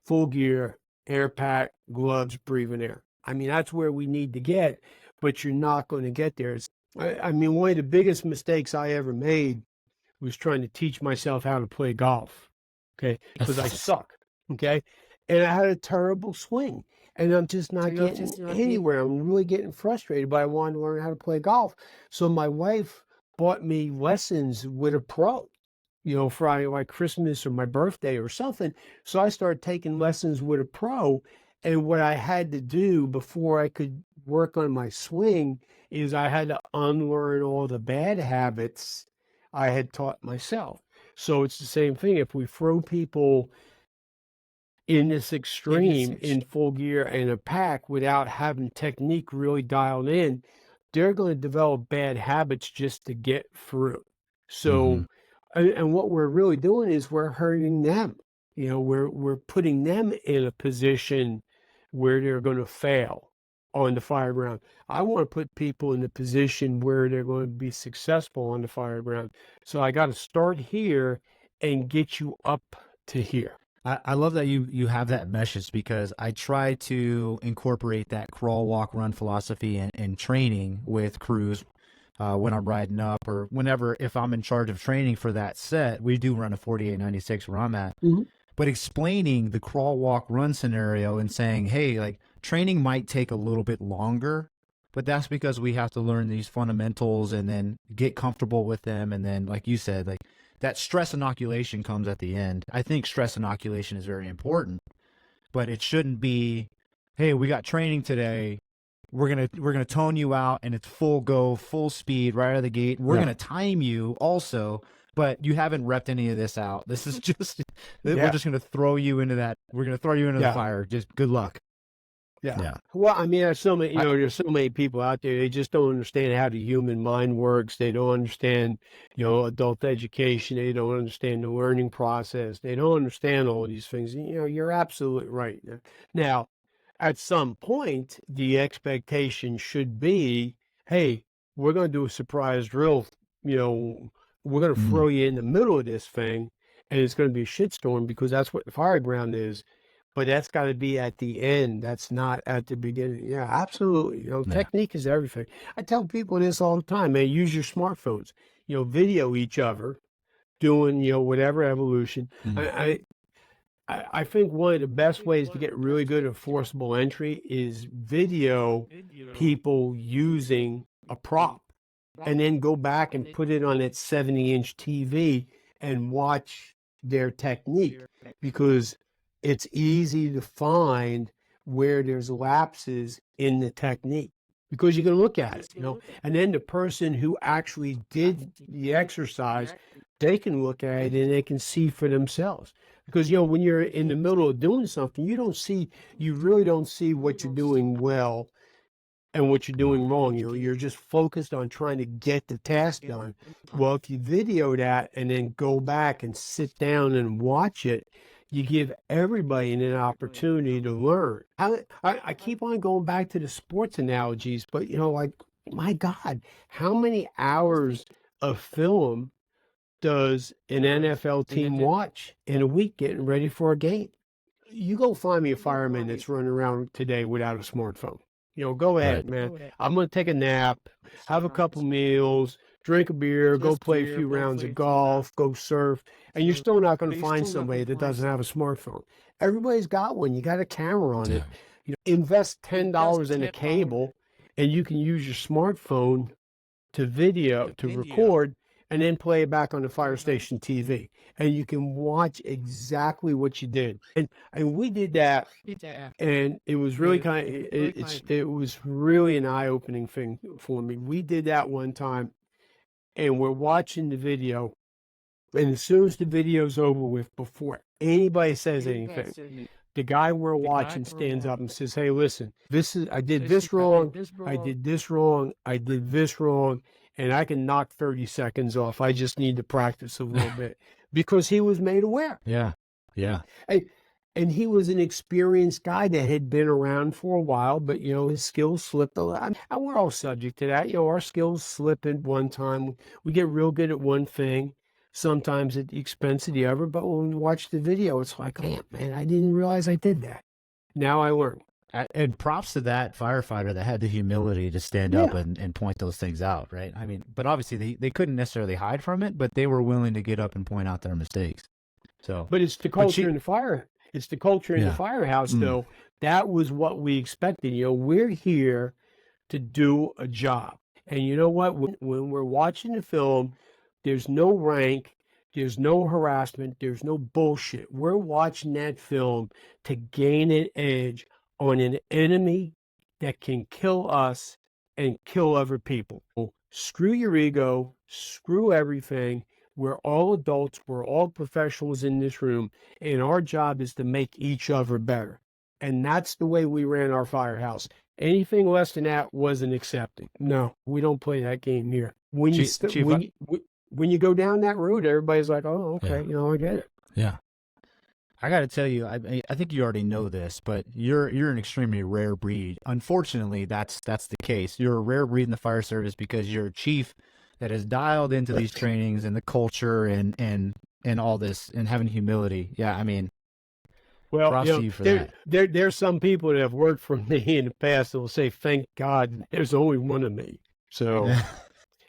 full gear, air pack, gloves, breathing air. I mean, that's where we need to get, but you're not going to get there. I mean, one of the biggest mistakes I ever made was trying to teach myself how to play golf. Okay. Because I suck. Okay. And I had a terrible swing and I'm just not getting anywhere. I'm really getting frustrated, but I wanted to learn how to play golf. So my wife bought me lessons with a pro, for like Christmas or my birthday or something. So I started taking lessons with a pro. And what I had to do before I could work on my swing is I had to unlearn all the bad habits I had taught myself. So it's the same thing. If we throw people in this extreme in full gear and a pack without having technique really dialed in, they're going to develop bad habits just to get through. So, and what we're really doing is we're hurting them. We're putting them in a position where they're going to fail on the fire ground. I want to put people in the position where they're going to be successful on the fire ground. So I got to start here and get you up to here. I love that you have that message because I try to incorporate that crawl, walk, run philosophy and training with crews when I'm riding up or whenever, if I'm in charge of training for that set. We do run a 4896 where I'm at. But explaining the crawl, walk, run scenario and saying, hey, like training might take a little bit longer, but that's because we have to learn these fundamentals and then get comfortable with them. And then, like you said, like that stress inoculation comes at the end. I think stress inoculation is very important, but it shouldn't be, hey, we got training today. We're gonna tone you out and it's full go, full speed right out of the gate. We're gonna time you also, but you haven't repped any of this out. This is just we're just gonna throw you into that. We're gonna throw you into the fire. Just good luck. Yeah. Well, I mean, there's so many, there's so many people out there. They just don't understand how the human mind works. They don't understand, adult education. They don't understand the learning process. They don't understand all these things. You're absolutely right. Now, at some point, the expectation should be, hey, we're going to do a surprise drill. We're going to throw you in the middle of this thing, and it's going to be a shitstorm because that's what the fire ground is. But that's got to be at the end. That's not at the beginning. Yeah, absolutely. Technique is everything. I tell people this all the time, man. Use your smartphones. Video each other doing, whatever evolution. I think one of the best ways to get really good at forcible entry is video people using a prop and then go back and put it on that 70-inch TV and watch their technique because it's easy to find where there's lapses in the technique because you can look at it, and then the person who actually did the exercise, they can look at it and they can see for themselves. Because, when you're in the middle of doing something, you really don't see what you're doing well and what you're doing wrong. You're just focused on trying to get the task done. Well, if you video that and then go back and sit down and watch it, you give everybody an opportunity to learn. I keep on going back to the sports analogies, but like, my God, how many hours of film does an NFL team watch in a week getting ready for a game? You go find me a fireman that's running around today without a smartphone. Go ahead, man. I'm going to take a nap, have a couple meals, drink a beer, go play a few rounds of golf, go surf, and you're still not going to find somebody that doesn't have a smartphone. Everybody's got one. You got a camera on it. Invest $10 in a cable, and you can use your smartphone to record, and then play it back on the fire station TV. And you can watch exactly what you did. And we did that, and it was really it was really an eye-opening thing for me. We did that one time, and we're watching the video, and as soon as the video's over with, before anybody says anything, the guy we're watching stands up and says, "Hey, listen, I did this wrong, I did this wrong, I did this wrong, and I can knock 30 seconds off. I just need to practice a little bit," because he was made aware. Yeah. And he was an experienced guy that had been around for a while, but his skills slipped a lot. And we're all subject to that. Our skills slip at one time. We get real good at one thing, sometimes at the expense of the other. But when we watch the video, it's like, oh, man, I didn't realize I did that. Now I learned. And props to that firefighter that had the humility to stand up and point those things out, right? I mean, but obviously they couldn't necessarily hide from it, but they were willing to get up and point out their mistakes. So, but it's the culture in the fire. It's the culture in the firehouse, though. That was what we expected. We're here to do a job. And you know what? When we're watching the film, there's no rank, there's no harassment, there's no bullshit. We're watching that film to gain an edge on an enemy that can kill us and kill other people. Screw your ego, screw everything. We're all adults, we're all professionals in this room, and our job is to make each other better. And that's the way we ran our firehouse. Anything less than that wasn't accepted. No, we don't play that game here. When you go down that road, everybody's like, "Oh, okay, I get it." Yeah. I got to tell you, I think you already know this, but you're an extremely rare breed. Unfortunately, that's the case. You're a rare breed in the fire service because you're a chief that is dialed into these trainings and the culture and all this and having humility. Yeah, I mean, well, props to you for that. There's some people that have worked for me in the past that will say, "Thank God there's only one of me." So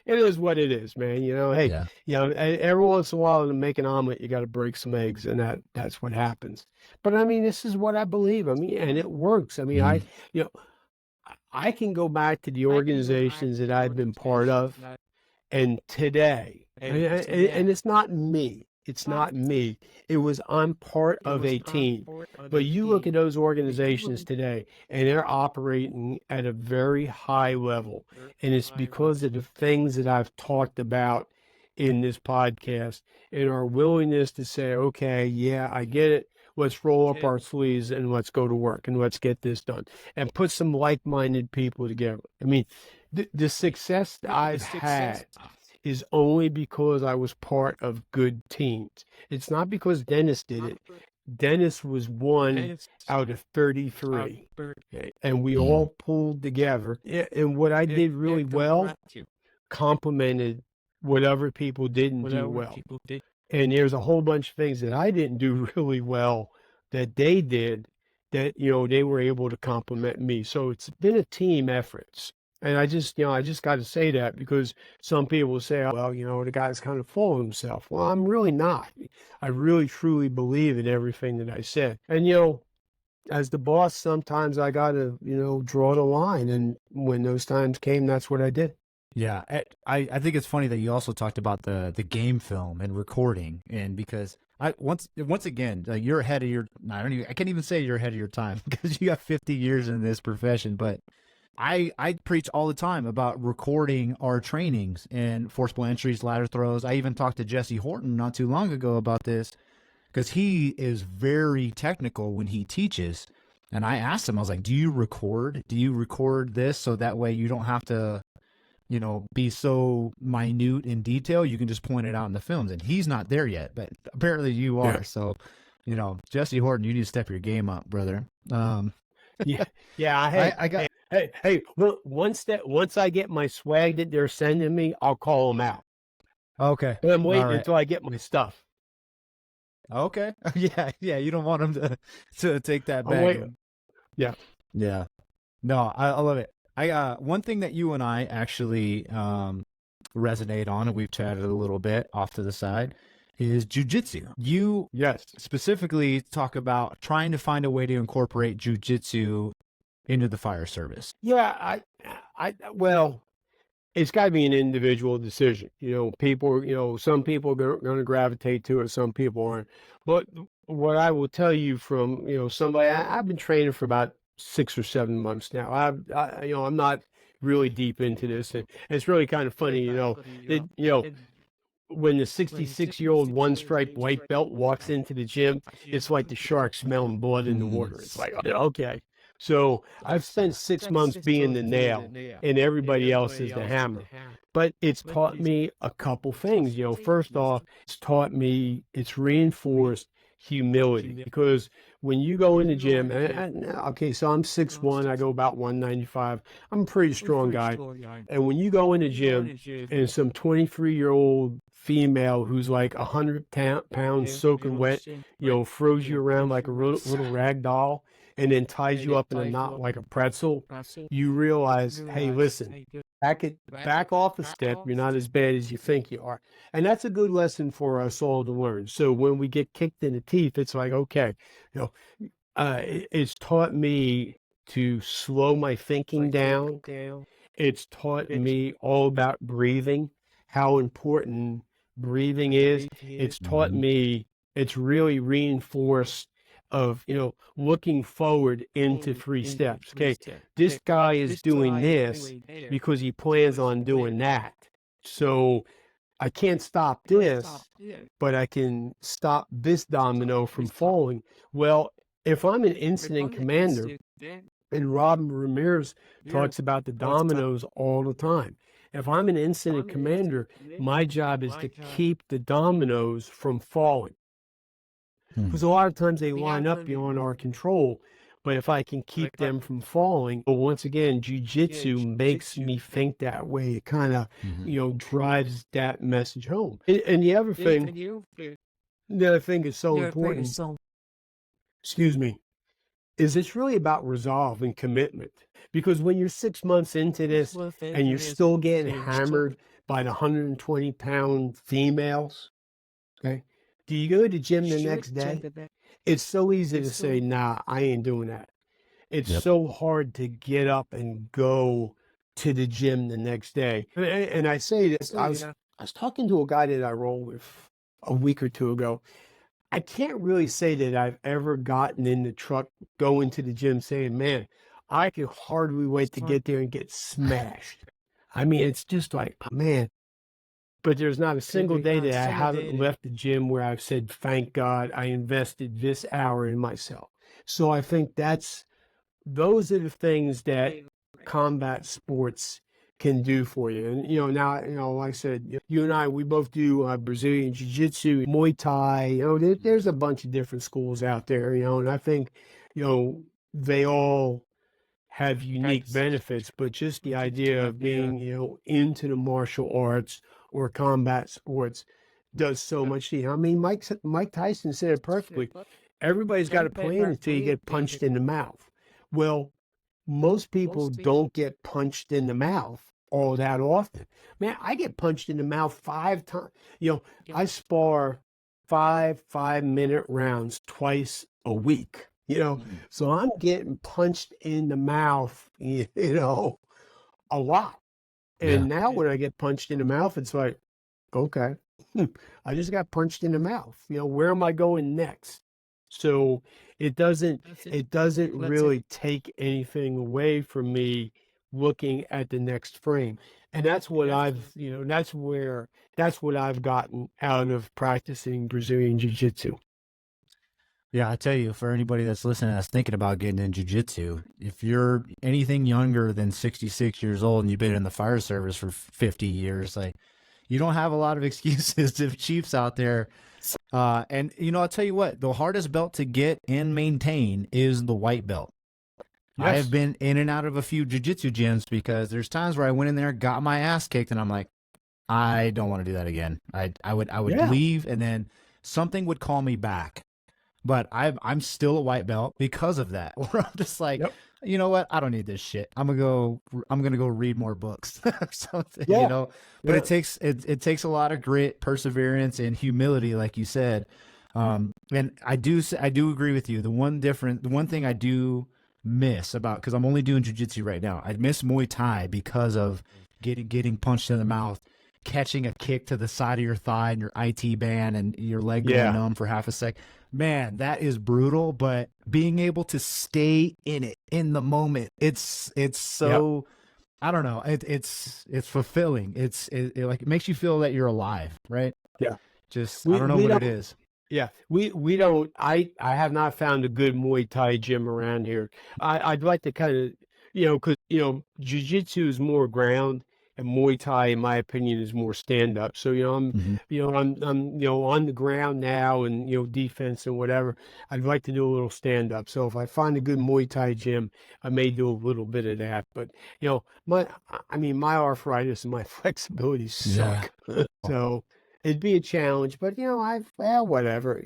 it is what it is, man. Hey, every once in a while to make an omelet, you got to break some eggs, and that's what happens. But I mean, this is what I believe. I mean, and it works. I mean, I can go back to the organizations that I've been part of. And today, and it's not me. It's not me. I'm part of a team. But you look at those organizations today, and they're operating at a very high level. And it's because of the things that I've talked about in this podcast and our willingness to say, okay, yeah, I get it. Let's roll up our sleeves and let's go to work and let's get this done and put some like-minded people together. I mean, the success that I've had is only because I was part of good teams. It's not because Dennis did it. Dennis was one out of 33. Okay? And we all pulled together. And what I did really well complemented what other people didn't do well. And there's a whole bunch of things that I didn't do really well that they did that, they were able to compliment me. So it's been a team effort. And I just got to say that because some people say, well, the guy's kind of full of himself. Well, I'm really not. I really, truly believe in everything that I said. And, as the boss, sometimes I got to, draw the line. And when those times came, that's what I did. Yeah, I think it's funny that you also talked about the game film and recording, and because once again, like you're ahead of your. I can't even say you're ahead of your time because you got 50 years in this profession. But I preach all the time about recording our trainings and forcible entries, ladder throws. I even talked to Jesse Horton not too long ago about this because he is very technical when he teaches. And I asked him, I was like, "Do you record? Do you record this so that way you don't have to, be so minute in detail? You can just point it out in the films." And he's not there yet, but apparently you are. Yeah. So, Jesse Horton, you need to step your game up, brother. Yeah. Yeah. I got. Hey, well, once I get my swag that they're sending me, I'll call them out. Okay. And I'm waiting All right. until I get my stuff. Okay. Yeah. You don't want him to take that I'm bag. waiting. Yeah. Yeah. No, I love it. One thing that you and I actually resonate on, and we've chatted a little bit off to the side, is jujitsu. You Yes. specifically talk about trying to find a way to incorporate jujitsu into the fire service. Yeah. Well, it's got to be an individual decision. People, some people are going to gravitate to it, some people aren't. But what I will tell you from, somebody, I've been training for about 6 or 7 months now. I'm not really deep into this, and it's really kind of funny, when the 66-year-old one-stripe white belt walks into the gym, it's like the shark smelling blood in the water. It's like, okay. So I've spent 6 months being the nail, and everybody else is the hammer. But it's taught me a couple things. First off, it's reinforced humility, because when you go in the gym, okay, so I'm 6'1", I go about 195. I'm a pretty strong guy. And when you go in the gym and some 23-year-old female who's like 100 pounds soaking wet, throws you around like a little rag doll and then ties you up in a knot like a pretzel, you realize, hey, listen, back off a step. You're not as bad as you think you are. And that's a good lesson for us all to learn. So when we get kicked in the teeth, it's like, okay, it's taught me to slow my thinking down. It's taught me all about breathing, how important breathing is. It's taught me, it's really reinforced of, looking forward into 3 steps. Okay, this guy is doing this because he plans on doing that. So I can't stop this, but I can stop this domino from falling. Well, if I'm an incident commander, and Robin Ramirez talks about the dominoes all the time. If I'm an incident commander, my job is to keep the dominoes from falling. Because a lot of times they line up beyond our control. But if I can keep them from falling, well, once again, jujitsu makes me think that way. It kind of, drives that message home. And the other thing is so important, excuse me, is it's really about resolve and commitment. Because when you're 6 months into this and you're still getting hammered by the 120-pound females, okay, do you go to the gym the next day? It's so easy to say, nah, I ain't doing that. It's so hard to get up and go to the gym the next day. And I say this, I was talking to a guy that I roll with a week or two ago. I can't really say that I've ever gotten in the truck, going to the gym saying, man, I can hardly wait to get there and get smashed. I mean, it's just like, man. But there's not a single day that I haven't left the gym where I've said, thank God I invested this hour in myself. So I think those are the things that combat sports can do for you. And, now, like I said, you and I, we both do Brazilian Jiu-Jitsu, Muay Thai, there's a bunch of different schools out there, and I think, they all have unique benefits, but just the idea of being, into the martial arts or combat sports does so much to you. I mean, Mike Tyson said it perfectly. Everybody's got a plan until you get punched in the mouth. Well, most people don't get punched in the mouth all that often. Man, I get punched in the mouth 5 times. I spar 5-minute rounds twice a week. So I'm getting punched in the mouth, a lot. And now when I get punched in the mouth, it's like, okay, I just got punched in the mouth. Where am I going next? So it doesn't really take anything away from me looking at the next frame. And that's what that's what I've gotten out of practicing Brazilian Jiu-Jitsu. Yeah, I tell you, for anybody that's listening that's thinking about getting in jiu-jitsu, if you're anything younger than 66 years old and you've been in the fire service for 50 years, like you don't have a lot of excuses to chiefs out there. And I'll tell you what, the hardest belt to get and maintain is the white belt. I have Yes. been in and out of a few jiu-jitsu gyms because there's times where I went in there, got my ass kicked, and I'm like, I don't want to do that again. I would Yeah. leave, and then something would call me back. But I'm still a white belt because of that. Or I'm just like, Yep. you know what? I don't need this shit. I'm gonna go read more books or something, Yeah. But Yeah. it takes a lot of grit, perseverance, and humility, like you said. And I do agree with you. The one thing I do miss about, because I'm only doing jujitsu right now, I miss Muay Thai because of getting punched in the mouth, catching a kick to the side of your thigh and your IT band and your leg going Yeah. numb for half a sec. Man, that is brutal, but being able to stay in it in the moment, it's Yep. so, I don't know, it's fulfilling. It makes you feel that you're alive, right? Yeah. Just, I We don't know we what it don't is. Yeah, we don't. I have not found a good Muay Thai gym around here. I'd like to kind of, because Jiu-Jitsu is more ground, and Muay Thai, in my opinion, is more stand up. So Mhm. I'm on the ground now, and defense and whatever. I'd like to do a little stand up. So if I find a good Muay Thai gym, I may do a little bit of that. But my arthritis and my flexibility Yeah. suck. So. It'd be a challenge, but whatever,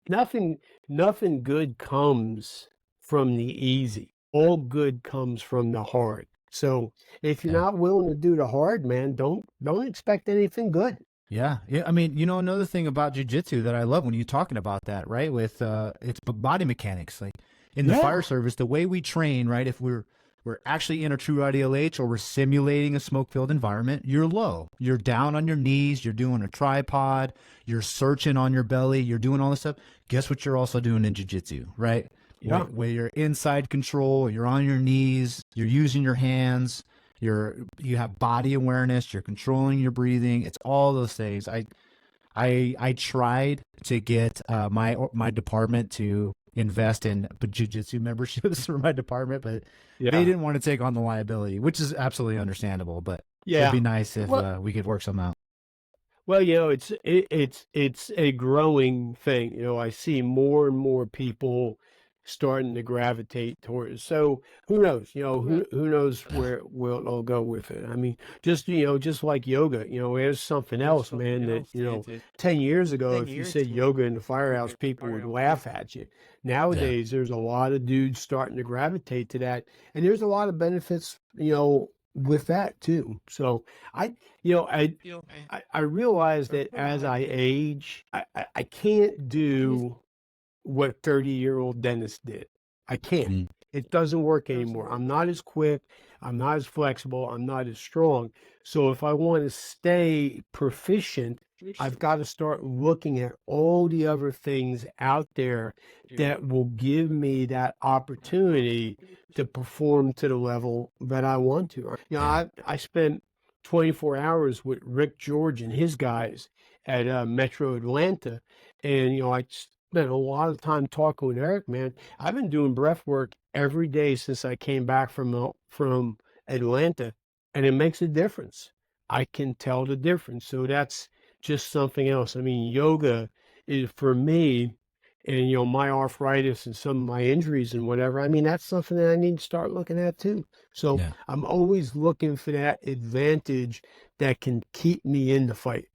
nothing nothing good comes from the easy. All good comes from the hard. So if you're Yeah. not willing to do the hard, man, don't expect anything good. Yeah. Yeah. I mean, another thing about jujitsu that I love when you're talking about that, right? With it's body mechanics. Like in the Yeah. fire service, the way we train, right? If we're actually in a true IDLH or we're simulating a smoke filled environment, you're low. You're down on your knees, you're doing a tripod, you're searching on your belly, you're doing all this stuff. Guess what you're also doing in jiu-jitsu, right? Yeah. Where you're inside control, you're on your knees, you're using your hands, you have body awareness, you're controlling your breathing. It's all those things. I tried to get my department to invest in jiu-jitsu memberships for my department, but they Yeah. didn't want to take on the liability, which is absolutely understandable. But it'd Yeah. be nice if Well, we could work something out. Well, it's a growing thing. I see more and more people starting to gravitate towards. So who knows? Who knows where it'll go with it. I mean, just like yoga. There's something else, man. That 10 years ago, if you said yoga in the firehouse, people would laugh at you. Yeah. Nowadays, there's a lot of dudes starting to gravitate to that, and there's a lot of benefits. With that too. So I, you know, I realize that as I age, I can't do what 30-year-old Dennis did. I can't. Mm. It doesn't work anymore. I'm not as quick. I'm not as flexible. I'm not as strong. So if I want to stay proficient, I've got to start looking at all the other things out there that will give me that opportunity to perform to the level that I want to. Yeah. I spent 24 hours with Rick George and his guys at Metro Atlanta, and I spent a lot of time talking with Eric. Man, I've been doing breath work every day since I came back from Atlanta, and it makes a difference. I can tell the difference. So that's just something else. I mean, yoga is for me, and my arthritis and some of my injuries and whatever. I mean, that's something that I need to start looking at too. So Yeah. I'm always looking for that advantage that can keep me in the fight.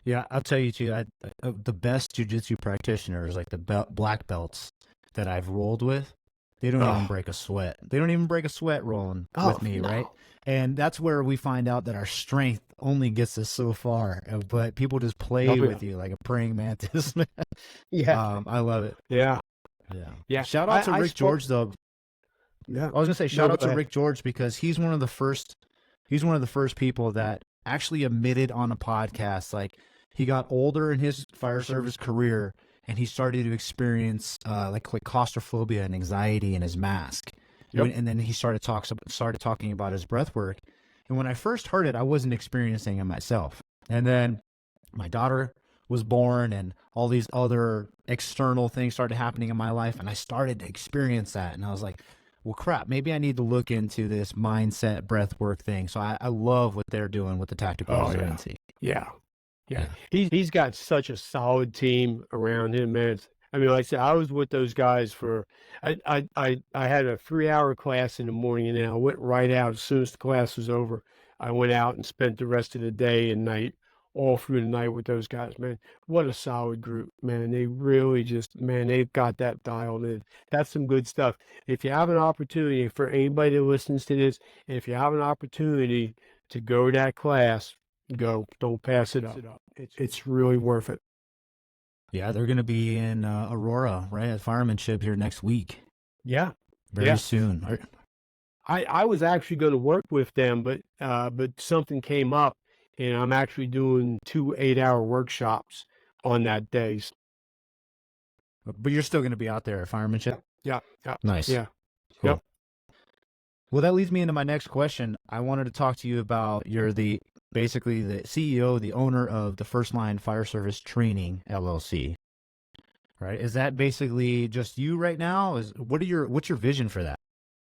Yeah, I'll tell you too. The best jujitsu practitioners, like the black belts that I've rolled with, they don't even Oh, break a sweat. They don't even break a sweat rolling oh with me, right? no. And that's where we find out that our strength only gets us so far. But people just Oh play yeah. with you like a praying mantis. Man. Yeah. I love it. Yeah. Yeah. Yeah. Shout out to I Rick spoke. George though. Yeah. I was gonna say No, shout go out to ahead. Rick George because he's one of the first. He's one of the first people that actually admitted on a podcast, like he got older in his fire service career and he started to experience like claustrophobia and anxiety in his mask. Yep. And then he started talking about his breath work. And when I first heard it, I wasn't experiencing it myself. And then my daughter was born and all these other external things started happening in my life, and I started to experience that. And I was like, well, crap, maybe I need to look into this mindset breath work thing. So I love what they're doing with the tactical resiliency. Yeah. He's got such a solid team around him, man. I mean, like I said, I was with those guys for I had a 3-hour class in the morning, and then I went right out as soon as the class was over. I went out and spent the rest of the day and night all through the night with those guys, man. What a solid group, man. They really just, man, they've got that dialed in. That's some good stuff. If you have an opportunity, for anybody that listens to this, if you have an opportunity to go to that class, go. Don't pass it up. It's really worth it. Yeah, they're going to be in Aurora, right, at Firemanship here next week. Yeah. Very soon. I was actually going to work with them, but something came up, and I'm actually doing 2 8-hour workshops on that day. But you're still going to be out there at Firemanship? Yeah. Nice. Yeah. Cool. Yep. Well, that leads me into my next question. I wanted to talk to you about basically the CEO, the owner of the First Line Fire Service Training LLC. Right? Is that basically just you right now? What's your vision for that?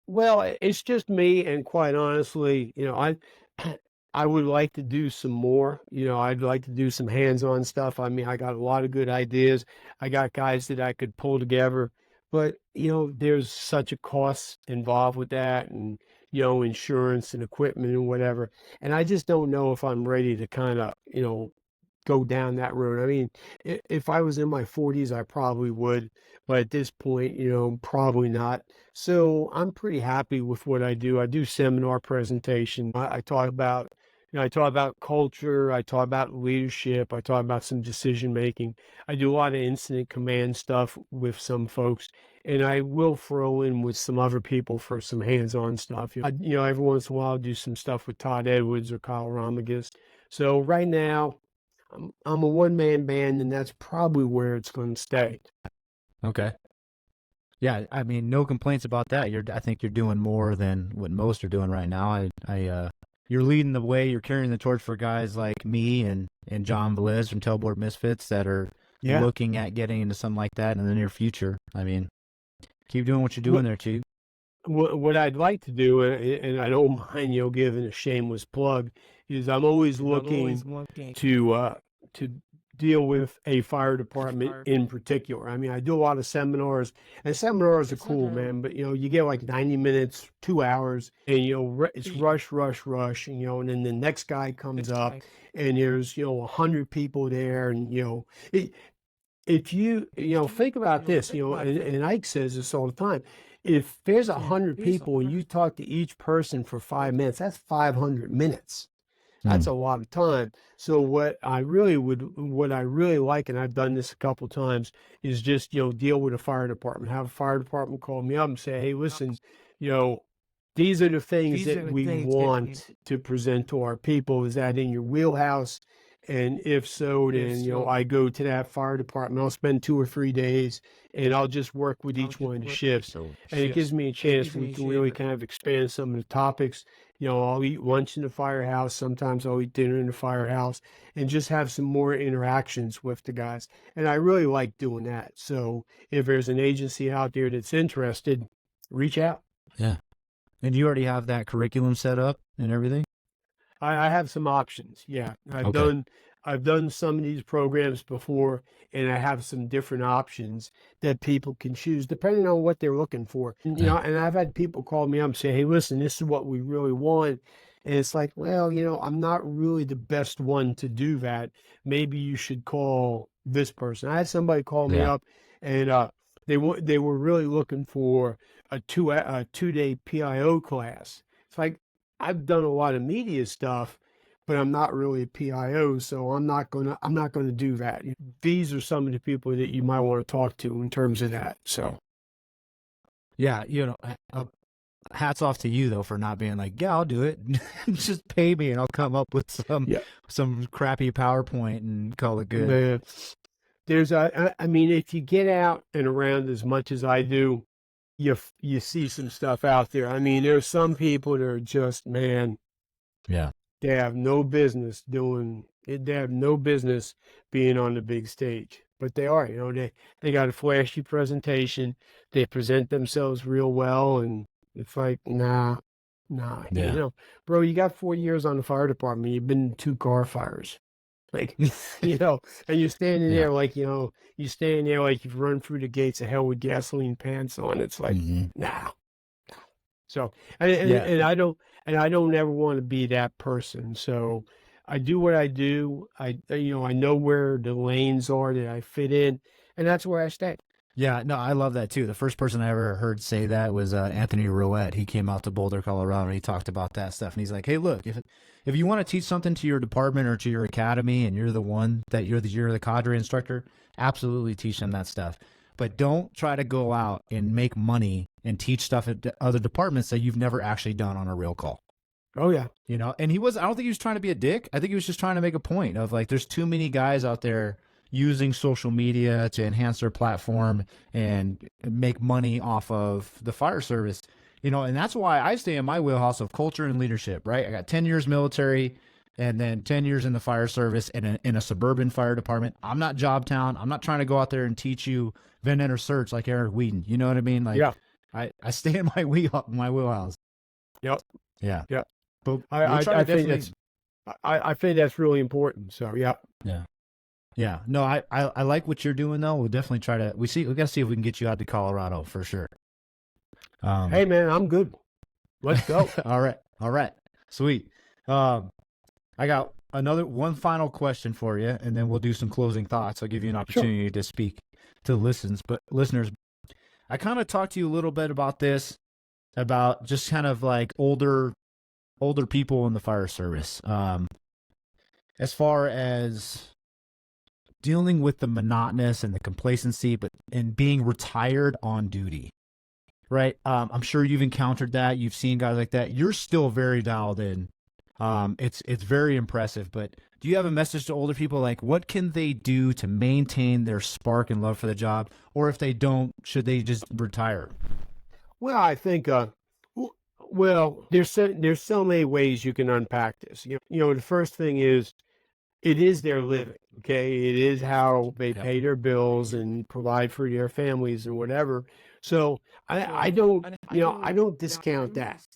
Well, it's just me, and quite honestly, I would like to do some more. I'd like to do some hands-on stuff. I mean, I got a lot of good ideas. I got guys that I could pull together, but there's such a cost involved with that, and insurance and equipment and whatever. And I just don't know if I'm ready to kind of, go down that road. I mean, if I was in my 40s, I probably would, but at this point, probably not. So I'm pretty happy with what I do. I do seminar presentation. I talk about, I talk about culture. I talk about leadership. I talk about some decision making. I do a lot of incident command stuff with some folks, and I will throw in with some other people for some hands-on stuff. Every once in a while, I'll do some stuff with Todd Edwards or Kyle Ramagis. So right now, I'm a one-man band, and that's probably where it's going to stay. Okay. Yeah, I mean, no complaints about that. I think you're doing more than what most are doing right now. You're leading the way. You're carrying the torch for guys like me and John Velez from Tailboard Misfits that are looking at getting into something like that in the near future. I mean, keep doing what you're doing there, Chief. What I'd like to do, and I don't mind, giving a shameless plug, is I'm always looking to deal with a fire department in particular. I mean, I do a lot of seminars, and seminars are cool, man, but you get like 90 minutes, 2 hours, and it's rush, and then the next guy comes up, and there's 100 people there, and if you think about this, and Ike says this all the time, if there's 100 people and you talk to each person for 5 minutes, that's 500 minutes. That's a lot of time. So what I really like, and I've done this a couple times, is just, deal with a fire department. Have a fire department call me up and say, hey, listen, these are the things that we want to present to our people. Is that in your wheelhouse? And if so, then, I go to that fire department. I'll spend 2 or 3 days, and I'll just work with each one of the shifts. And it gives me a chance we can really kind of expand some of the topics. I'll eat lunch in the firehouse. Sometimes I'll eat dinner in the firehouse, and just have some more interactions with the guys. And I really like doing that. So if there's an agency out there that's interested, reach out. Yeah. And you already have that curriculum set up and everything? I have some options. Yeah. I've done some of these programs before, and I have some different options that people can choose depending on what they're looking for. And, and I've had people call me up and say, hey, listen, this is what we really want. And it's like, well, I'm not really the best one to do that. Maybe you should call this person. I had somebody call me up, and they were really looking for a 2-day PIO class. It's like, I've done a lot of media stuff, but I'm not really a PIO, so I'm not gonna do that. These are some of the people that you might want to talk to in terms of that. So, yeah, hats off to you though for not being like, yeah, I'll do it. Just pay me and I'll come up with Yeah, some crappy PowerPoint and call it good. man. There's I mean, if you get out and around as much as I do, you see some stuff out there. I mean, there's some people that are just, man, Yeah. they have no business they have no business being on the big stage, but they are, they got a flashy presentation. They present themselves real well. And it's like, nah, Yeah. bro, you got 4 years on the fire department. You've been in 2 car fires. Like, and you're standing Yeah. there like, you're standing there like you've run through the gates of hell with gasoline pants on. It's like, Hmm. nah. So, and, Yeah. and I don't ever want to be that person. So I do what I do. I know where the lanes are that I fit in, and that's where I stay. Yeah, no, I love that too. The first person I ever heard say that was Anthony Rouette. He came out to Boulder, Colorado, and he talked about that stuff. And he's like, "Hey, look, if you want to teach something to your department or to your academy, and you're the one that you're the cadre instructor, absolutely teach them that stuff. But don't try to go out and make money and teach stuff at other departments that you've never actually done on a real call." Oh yeah, And I don't think he was trying to be a dick. I think he was just trying to make a point of like, there's too many guys out there using social media to enhance their platform and make money off of the fire service, and that's why I stay in my wheelhouse of culture and leadership, right? I got 10 years military and then 10 years in the fire service and in a suburban fire department. I'm not Jobtown. I'm not trying to go out there and teach you vent enter search like Eric Whedon. You know what I mean? Like, yeah, I stay in my wheelhouse. yep, Yeah. yeah. But I we'll try to I think definitely. I think that's really important. So yeah. Yeah. Yeah. No, I like what you're doing though. We'll definitely try to we gotta see if we can get you out to Colorado for sure. Hey man, I'm good. Let's go. All right. All right. Sweet. I got one final question for you, and then we'll do some closing thoughts. I'll give you an opportunity to speak to listeners. I kind of talked to you a little bit about this, about just kind of like older people in the fire service. As far as dealing with the monotonous and the complacency, and being retired on duty, right? I'm sure you've encountered that. You've seen guys like that. You're still very dialed in. It's very impressive. But do you have a message to older people? Like, what can they do to maintain their spark and love for the job? Or if they don't, should they just retire? Well, I think well, there's so many ways you can unpack this. The first thing is, it is their living. Okay, it is how they pay their bills and provide for their families and whatever. So I don't, I don't discount that.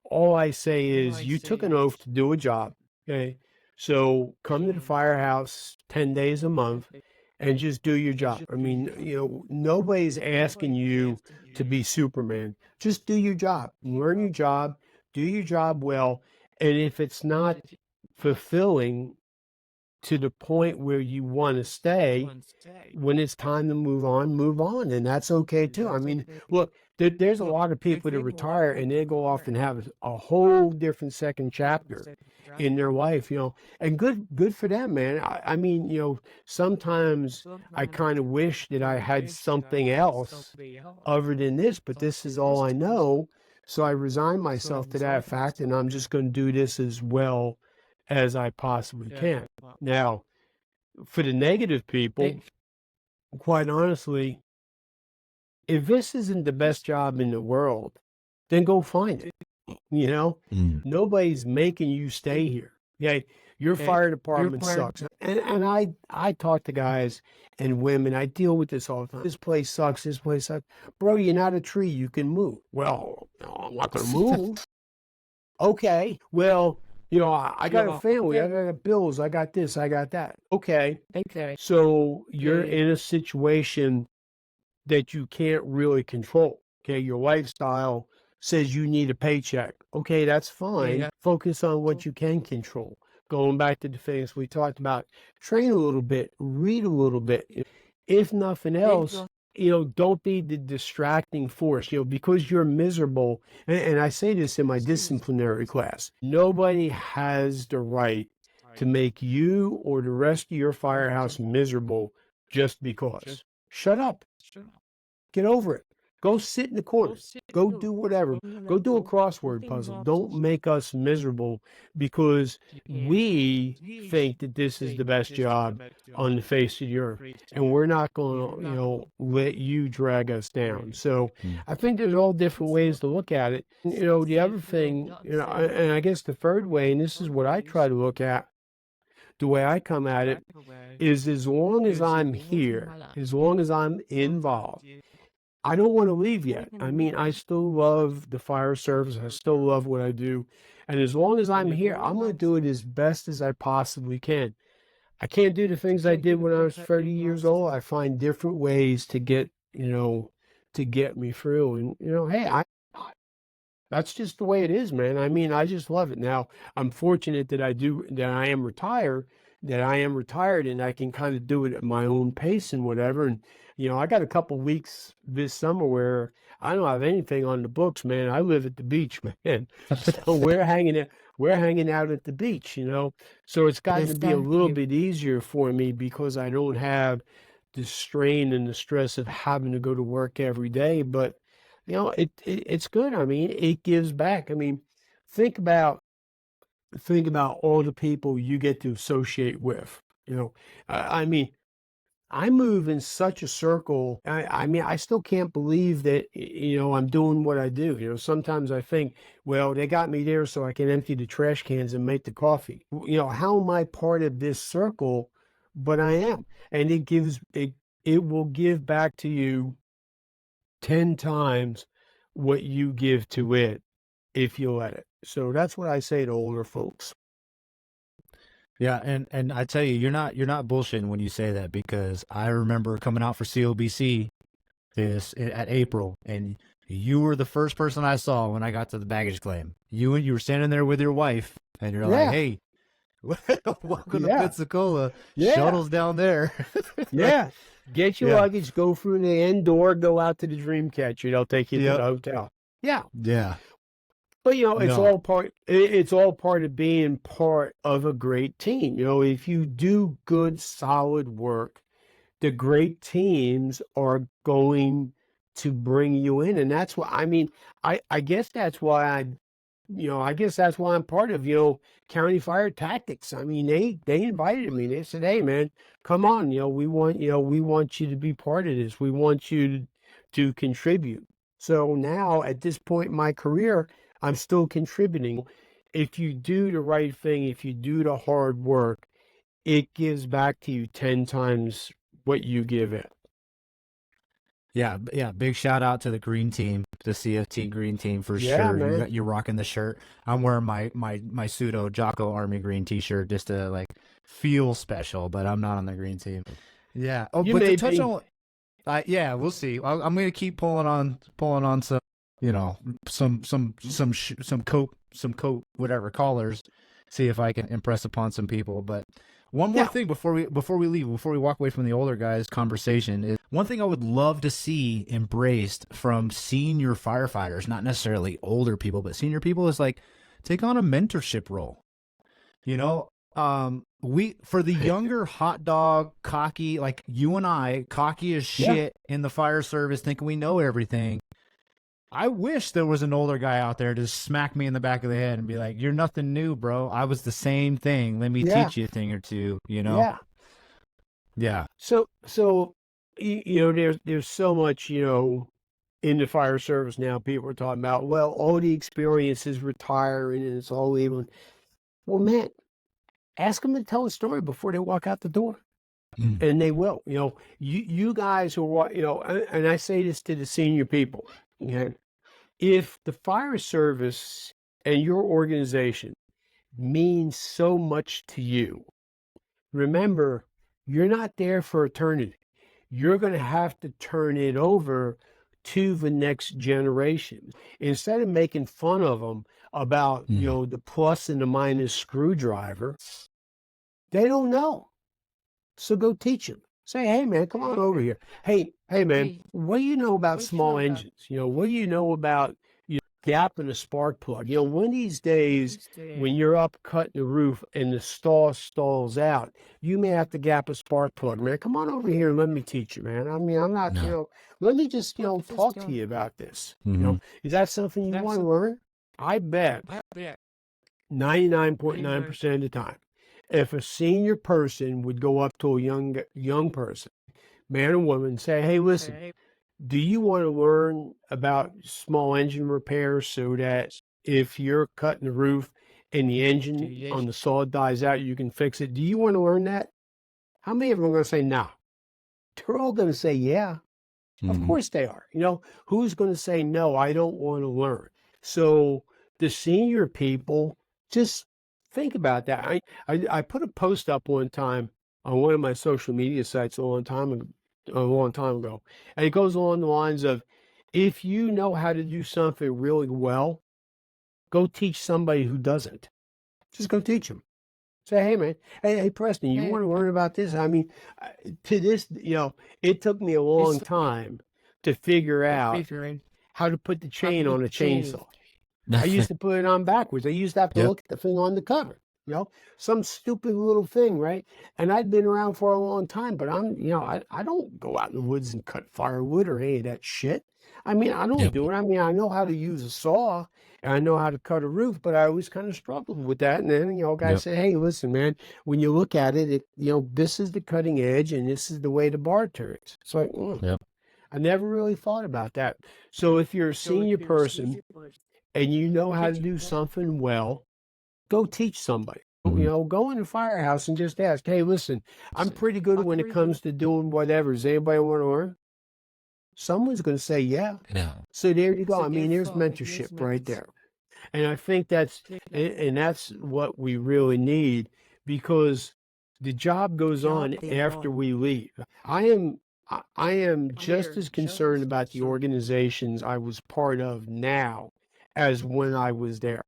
All I say is, you took an oath to do a job. Okay, so come to the firehouse 10 days a month and just do your job. I mean, nobody's asking you to be Superman. Just do your job, learn your job, do your job well. And if it's not fulfilling to the point where you want to stay, when it's time to move on, and that's okay too. I mean, look, there's a lot of people that retire and they go off and have a whole different second chapter in their life, and good for them, man. I mean, sometimes I kind of wish that I had something else other than this, but this is all I know. So I resign myself to that fact, and I'm just going to do this as well as I possibly can. Now, for the negative people, quite honestly, if this isn't the best job in the world, then go find it. Nobody's making you stay here. Yeah, your fire department sucks. And I talk to guys and women. I deal with this all the time. This place sucks. This place sucks. Bro, you're not a tree. You can move. Well, no, I'm not going to move. Okay. Well, I got a family. I got bills. I got this. I got that. Okay. So you're in a situation that you can't really control. Okay. Your lifestyle says you need a paycheck. Okay. That's fine. Focus on what you can control. Going back to the things we talked about, train a little bit, read a little bit. If nothing else, don't be the distracting force, because you're miserable. And I say this in my disciplinary class. Nobody has the right to make you or the rest of your firehouse miserable just because. Shut up. Get over it. Go sit in the corner. Go do whatever. Go do a crossword puzzle. Don't make us miserable because we think that this is the best job on the face of the earth, and we're not going to, let you drag us down. So Mm. I think there's all different ways to look at it. The other thing, and I guess the third way, and this is what I try to look at, the way I come at it is as long as I'm here, as long as I'm involved, I don't want to leave yet. I mean, I still love the fire service. I still love what I do. And as long as I'm here, I'm going to do it as best as I possibly can. I can't do the things I did when I was 30 years old. I find different ways to get, to get me through. And, hey, that's just the way it is, man. I mean, I just love it. Now, I'm fortunate that I am retired and I can kind of do it at my own pace and whatever. And, I got a couple weeks this summer where I don't have anything on the books, man. I live at the beach, man. So we're hanging out at the beach, So it's gotten to be a little bit easier for me because I don't have the strain and the stress of having to go to work every day. But it's good. I mean, it gives back. I mean, think about all the people you get to associate with. I mean, I move in such a circle. I mean, I still can't believe that, I'm doing what I do. Sometimes I think, well, they got me there so I can empty the trash cans and make the coffee. How am I part of this circle? But I am. And it will give back to you 10 times what you give to it if you let it. So that's what I say to older folks. Yeah, and I tell you, you're not bullshitting when you say that, because I remember coming out for COBC at April, and you were the first person I saw when I got to the baggage claim. You were standing there with your wife, and you're like, "Hey, welcome to Pensacola. Yeah. Shuttle's down there." Yeah. Get your luggage, go through the end door, go out to the Dreamcatcher. They'll take you to the hotel. Yeah. Yeah. But it's all part of being part of a great team. If you do good, solid work, the great teams are going to bring you in. And that's why, I mean, I guess that's why I'm part of, County Fire Tactics. I mean, they invited me. They said, "Hey man, come on, we want you to be part of this. We want you to contribute." So now at this point in my career, I'm still contributing. If you do the right thing, if you do the hard work, it gives back to you 10 times what you give it. Yeah. Big shout out to the green team, the CFT green team for sure. Man. You're rocking the shirt. I'm wearing my pseudo Jocko Army green T-shirt just to like feel special, but I'm not on the green team. Yeah. Oh, but to touch on, we'll see. I'm gonna keep pulling on some, some coat, whatever collars. See if I can impress upon some people, but. One more thing before we walk away from the older guys conversation is one thing I would love to see embraced from senior firefighters, not necessarily older people, but senior people, is like take on a mentorship role. For the younger hot dog, cocky, like you and I, cocky as shit in the fire service, thinking we know everything. I wish there was an older guy out there to smack me in the back of the head and be like, "You're nothing new, bro. I was the same thing. Let me teach you a thing or two." Yeah. So there's so much in the fire service now. People are talking about, well, all the experience is retiring and it's all leaving. Well, man, ask them to tell a story before they walk out the door. And they will. You guys who are, and I say this to the senior people. If the fire service and your organization means so much to you, remember, you're not there for eternity. You're going to have to turn it over to the next generation. Instead of making fun of them about, the plus and the minus screwdriver, they don't know. So go teach them. Say, "Hey man, come on over here. Hey man, what do you know about small engines? What do you know about gap in a spark plug. One of these days when you're up cutting the roof and the stalls out, you may have to gap a spark plug, man. Come on over here and let me teach you, man. I mean, I'm not, No. let me just, talk to you about this. Mhm. Is that something you want to learn? I bet 99.9% of the time, if a senior person would go up to a young person, man or woman, and say, "Hey, listen, do you want to learn about small engine repairs so that if you're cutting the roof and the engine on the saw dies out, you can fix it? Do you want to learn that?" How many of them are going to say no? They're all going to say yeah. Of Mhm. course they are. Who's going to say no? I don't want to learn. So the senior people, just think about that. I put a post up one time on one of my social media sites a long time ago, and it goes along the lines of, if you know how to do something really well, go teach somebody who doesn't. Just go teach them. Say, "Hey, man, hey, Preston, you want to learn about this?" I mean, to this, it took me a long time to figure out how to put the chain on a chainsaw. I used to put it on backwards. I used to have to Yep. look at the thing on the cover, some stupid little thing, right? And I'd been around for a long time, but I don't go out in the woods and cut firewood or any of that shit. I mean, I don't Yep. do it. I mean, I know how to use a saw and I know how to cut a roof, but I always kind of struggled with that. And then, guys Yep. say, "Hey, listen, man, when you look at it, this is the cutting edge and this is the way the bar turns." It's like, Yep. I never really thought about that. So if you're a senior person and you know how to do something well, go teach somebody. Mhm. Go in the firehouse and just ask, "Hey, listen, I'm pretty good when it comes to doing whatever. Does anybody want to learn?" Someone's going to say, "Yeah." Yeah. So there you go. I mean, there's mentorship right there. And I think that's what we really need, because the job goes on after we leave. I am just as concerned about the organizations I was part of now as when I was there.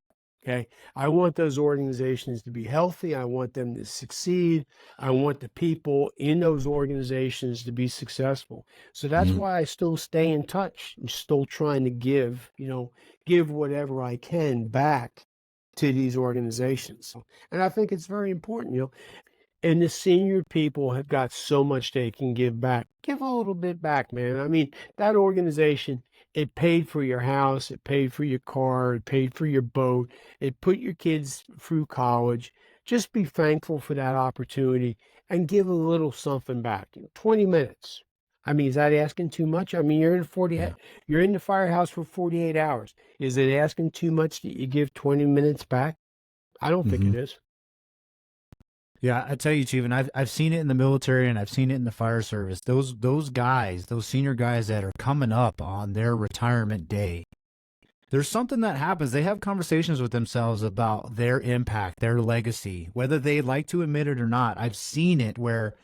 Okay. I want those organizations to be healthy. I want them to succeed. I want the people in those organizations to be successful. So that's Mhm. why I still stay in touch and still trying to give whatever I can back to these organizations. And I think it's very important, and the senior people have got so much they can give back. Give a little bit back, man. I mean, that organization, it paid for your house, it paid for your car, it paid for your boat, it put your kids through college. Just be thankful for that opportunity and give a little something back. 20 minutes. I mean, is that asking too much? I mean, Yeah. you're in the firehouse for 48 hours. Is it asking too much that you give 20 minutes back? I don't think it Mhm. is. Yeah, I tell you, Chief, and I've seen it in the military and I've seen it in the fire service. Those guys, those senior guys that are coming up on their retirement day, there's something that happens. They have conversations with themselves about their impact, their legacy, whether they like to admit it or not. I've seen it where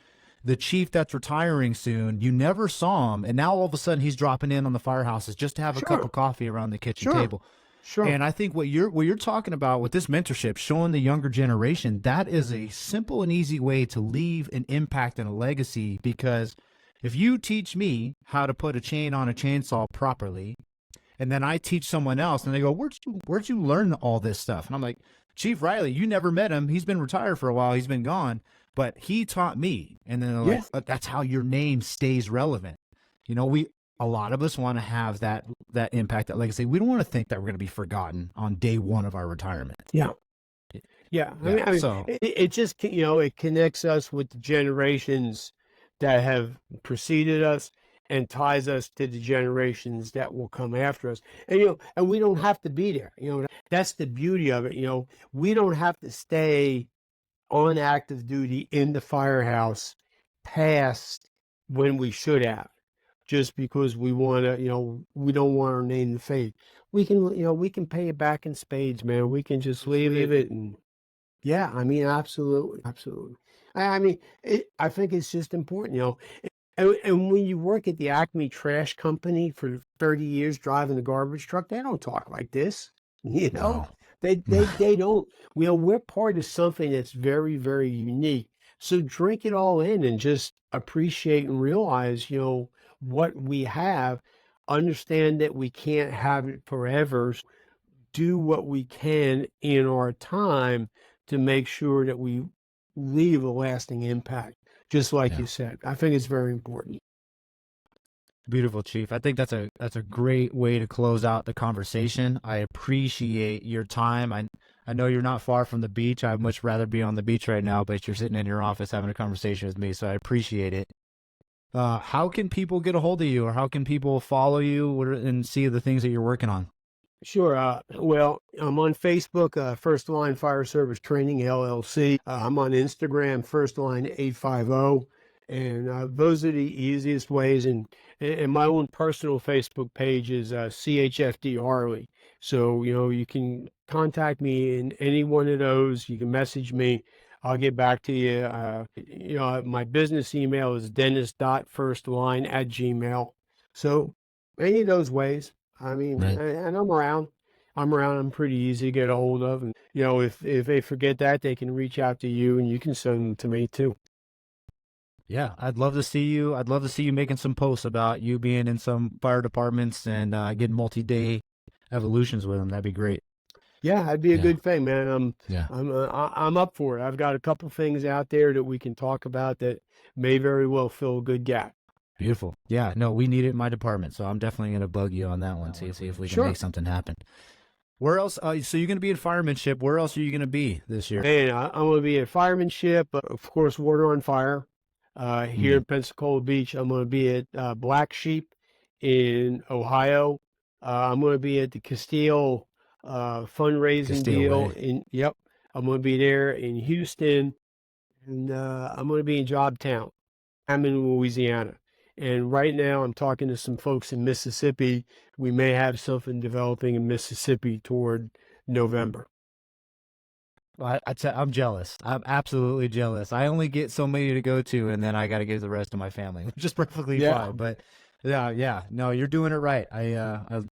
the chief that's retiring soon, you never saw him, and now all of a sudden he's dropping in on the firehouses just to have a cup Sure, of coffee around the kitchen sure, table. sure. And I think what you're talking about with this mentorship, showing the younger generation, that is a simple and easy way to leave an impact and a legacy. Because if you teach me how to put a chain on a chainsaw properly, and then I teach someone else, and they go, "Where'd you learn all this stuff?" And I'm like, "Chief Riley, you never met him. He's been retired for a while. He's been gone, but he taught me." And then they're like, Yeah. "That's how your name stays relevant." We a lot of us want to have that impact, that legacy. We don't want to think that we're going to be forgotten on day one of our retirement. Yeah. Yeah. I Yeah. mean, So, it just, it connects us with the generations that have preceded us and ties us to the generations that will come after us. And, and we don't have to be there. That's the beauty of it. We don't have to stay on active duty in the firehouse past when we should have, just because we want to, we don't want our name to fade. We can pay it back in spades, man. We can just leave it. And yeah, I mean, absolutely, absolutely. I mean, I think it's just important, and when you work at the Acme Trash Company for 30 years driving the garbage truck, they don't talk like this. You know, no. they don't. We're part of something that's very, very unique. So drink it all in and just appreciate and realize, what we have. Understand that we can't have it forever. do what we can in our time to make sure that we leave a lasting impact, just like you said. I think it's very important. Beautiful, Chief. I think that's a great way to close out the conversation. I appreciate your time. I know you're not far from the beach. I'd much rather be on the beach right now, but you're sitting in your office having a conversation with me, so I appreciate it. How can people get a hold of you, or how can people follow you and see the things that you're working on? Sure. Well, I'm on Facebook, First Line Fire Service Training LLC. I'm on Instagram, First Line 850. And those are the easiest ways. And my own personal Facebook page is CHFD Harley. So, you can contact me in any one of those. You can message me. I'll get back to you. My business email is dennis.firstline@gmail. So any of those ways. I mean, Right. and I'm around. I'm pretty easy to get a hold of. And, if they forget that, they can reach out to you and you can send them to me too. Yeah, I'd love to see you. I'd love to see you making some posts about you being in some fire departments and getting multi-day evolutions with them. That'd be great. Yeah, that'd be a good thing, man. Yeah. I'm up for it. I've got a couple things out there that we can talk about that may very well fill a good gap. Beautiful. Yeah, no, we need it in my department, so I'm definitely going to bug you on that one, see if we can make something happen. Where else? So you're going to be in firemanship. Where else are you going to be this year? Man, I'm going to be in firemanship, of course, water on fire. Here in Pensacola Beach, I'm going to be at Black Sheep in Ohio. I'm going to be at the Castile fundraising deal. I'm going to be there in Houston, and I'm going to be in Jobtown. I'm in Louisiana. And right now, I'm talking to some folks in Mississippi. We may have something developing in Mississippi toward November. I'm jealous. I'm absolutely jealous. I only get so many to go to, and then I got to give the rest to my family, which is perfectly fine. But yeah, no, you're doing it right. I'm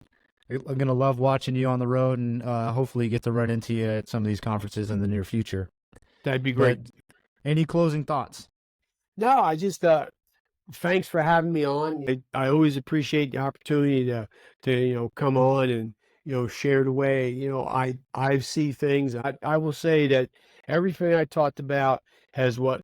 gonna love watching you on the road, and hopefully get to run into you at some of these conferences in the near future. That'd be great. But any closing thoughts? No, I just thanks for having me on. I always appreciate the opportunity to come on and share the way I see things. I will say that everything I talked about what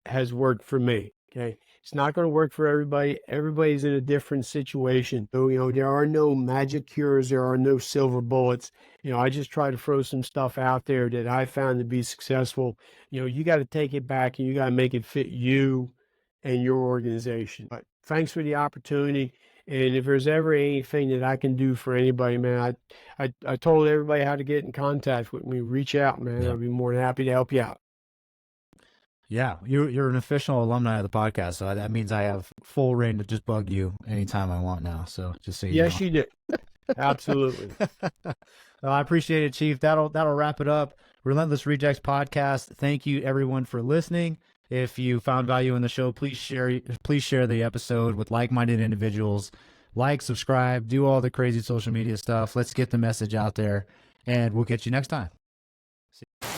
has worked for me. Okay, it's not going to work for everybody. Everybody's in a different situation. So there are no magic cures. There are no silver bullets. I just try to throw some stuff out there that I found to be successful. You got to take it back and you got to make it fit you and your organization. But thanks for the opportunity. And if there's ever anything that I can do for anybody, man, I told everybody how to get in contact with me. Reach out, man. Yeah. I'll be more than happy to help you out. Yeah, you're an official alumni of the podcast, so that means I have full reign to just bug you anytime I want now. So just so you know. Yes, you did. Absolutely. Well, I appreciate it, Chief. That'll wrap it up. Relentless Rejects podcast. Thank you, everyone, for listening. If you found value in the show, please share the episode with like-minded individuals. Like, subscribe, do all the crazy social media stuff. Let's get the message out there, and we'll catch you next time. See you.